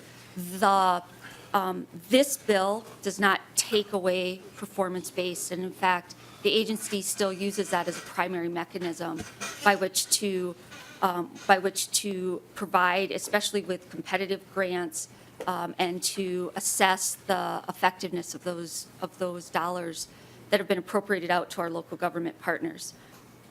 This bill does not take away performance-based, and in fact, the agency still uses that as a primary mechanism by which to provide, especially with competitive grants, and to assess the effectiveness of those dollars that have been appropriated out to our local government partners.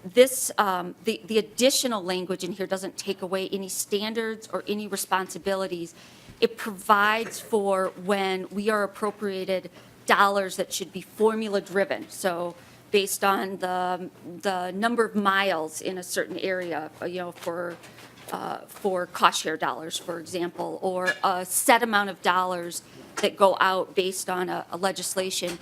This, the additional language in here doesn't take away any standards or any responsibilities. It provides for when we are appropriated dollars that should be formula-driven. So based on the number of miles in a certain area, for cost share dollars, for example, or a set amount of dollars that go out based on a legislation.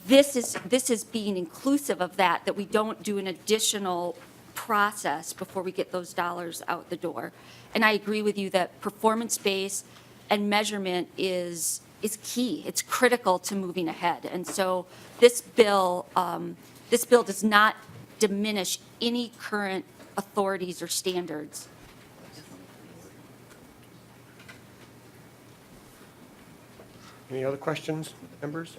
This is being inclusive of that we don't do an additional process before we get those dollars out the door. And I agree with you that performance-based and measurement is key. It's critical to moving ahead. And so this bill does not diminish any current authorities or standards. Any other questions, members?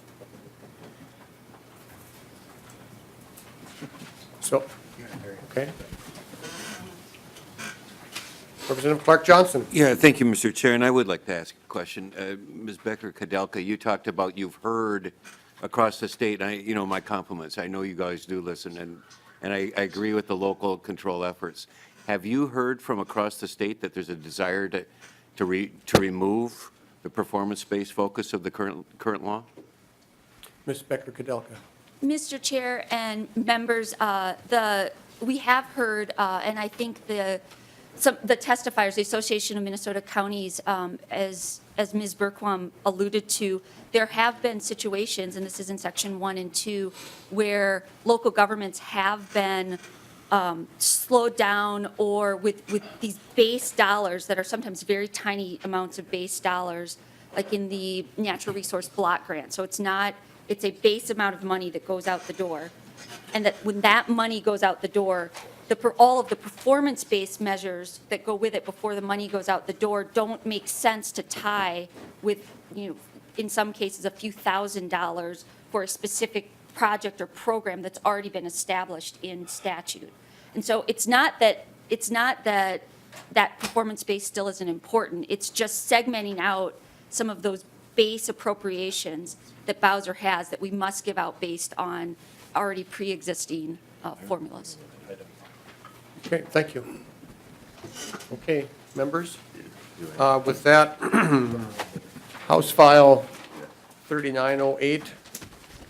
So, okay. Representative Clark Johnson. Yeah, thank you, Mr. Chair, and I would like to ask a question. Ms. Becker-Kadelka, you talked about you've heard across the state, and my compliments. I know you guys do listen, and I agree with the local control efforts. Have you heard from across the state that there's a desire to remove the performance-based focus of the current law? Ms. Becker-Kadelka. Mr. Chair and members, we have heard, and I think the testifiers, the Association of Minnesota Counties, as Ms. Berquam alluded to, there have been situations, and this is in section 1 and 2, where local governments have been slowed down, or with these base dollars that are sometimes very tiny amounts of base dollars, like in the natural resource block grant. So it's a base amount of money that goes out the door. And that when that money goes out the door, all of the performance-based measures that go with it before the money goes out the door don't make sense to tie with, in some cases, a few $1,000s for a specific project or program that's already been established in statute. And so it's not that performance-based still isn't important. It's just segmenting out some of those base appropriations that Bowser has that we must give out based on already pre-existing formulas. Okay, thank you. Okay, members? With that, House File 3908,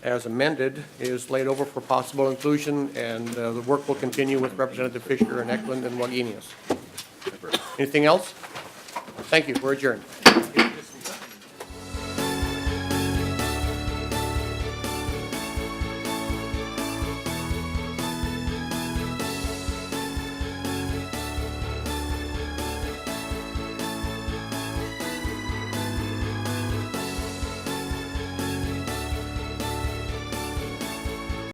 as amended, is laid over for possible inclusion, and the work will continue with Representative Fischer and Eklund and Wagenius. Anything else? Thank you. We're adjourned.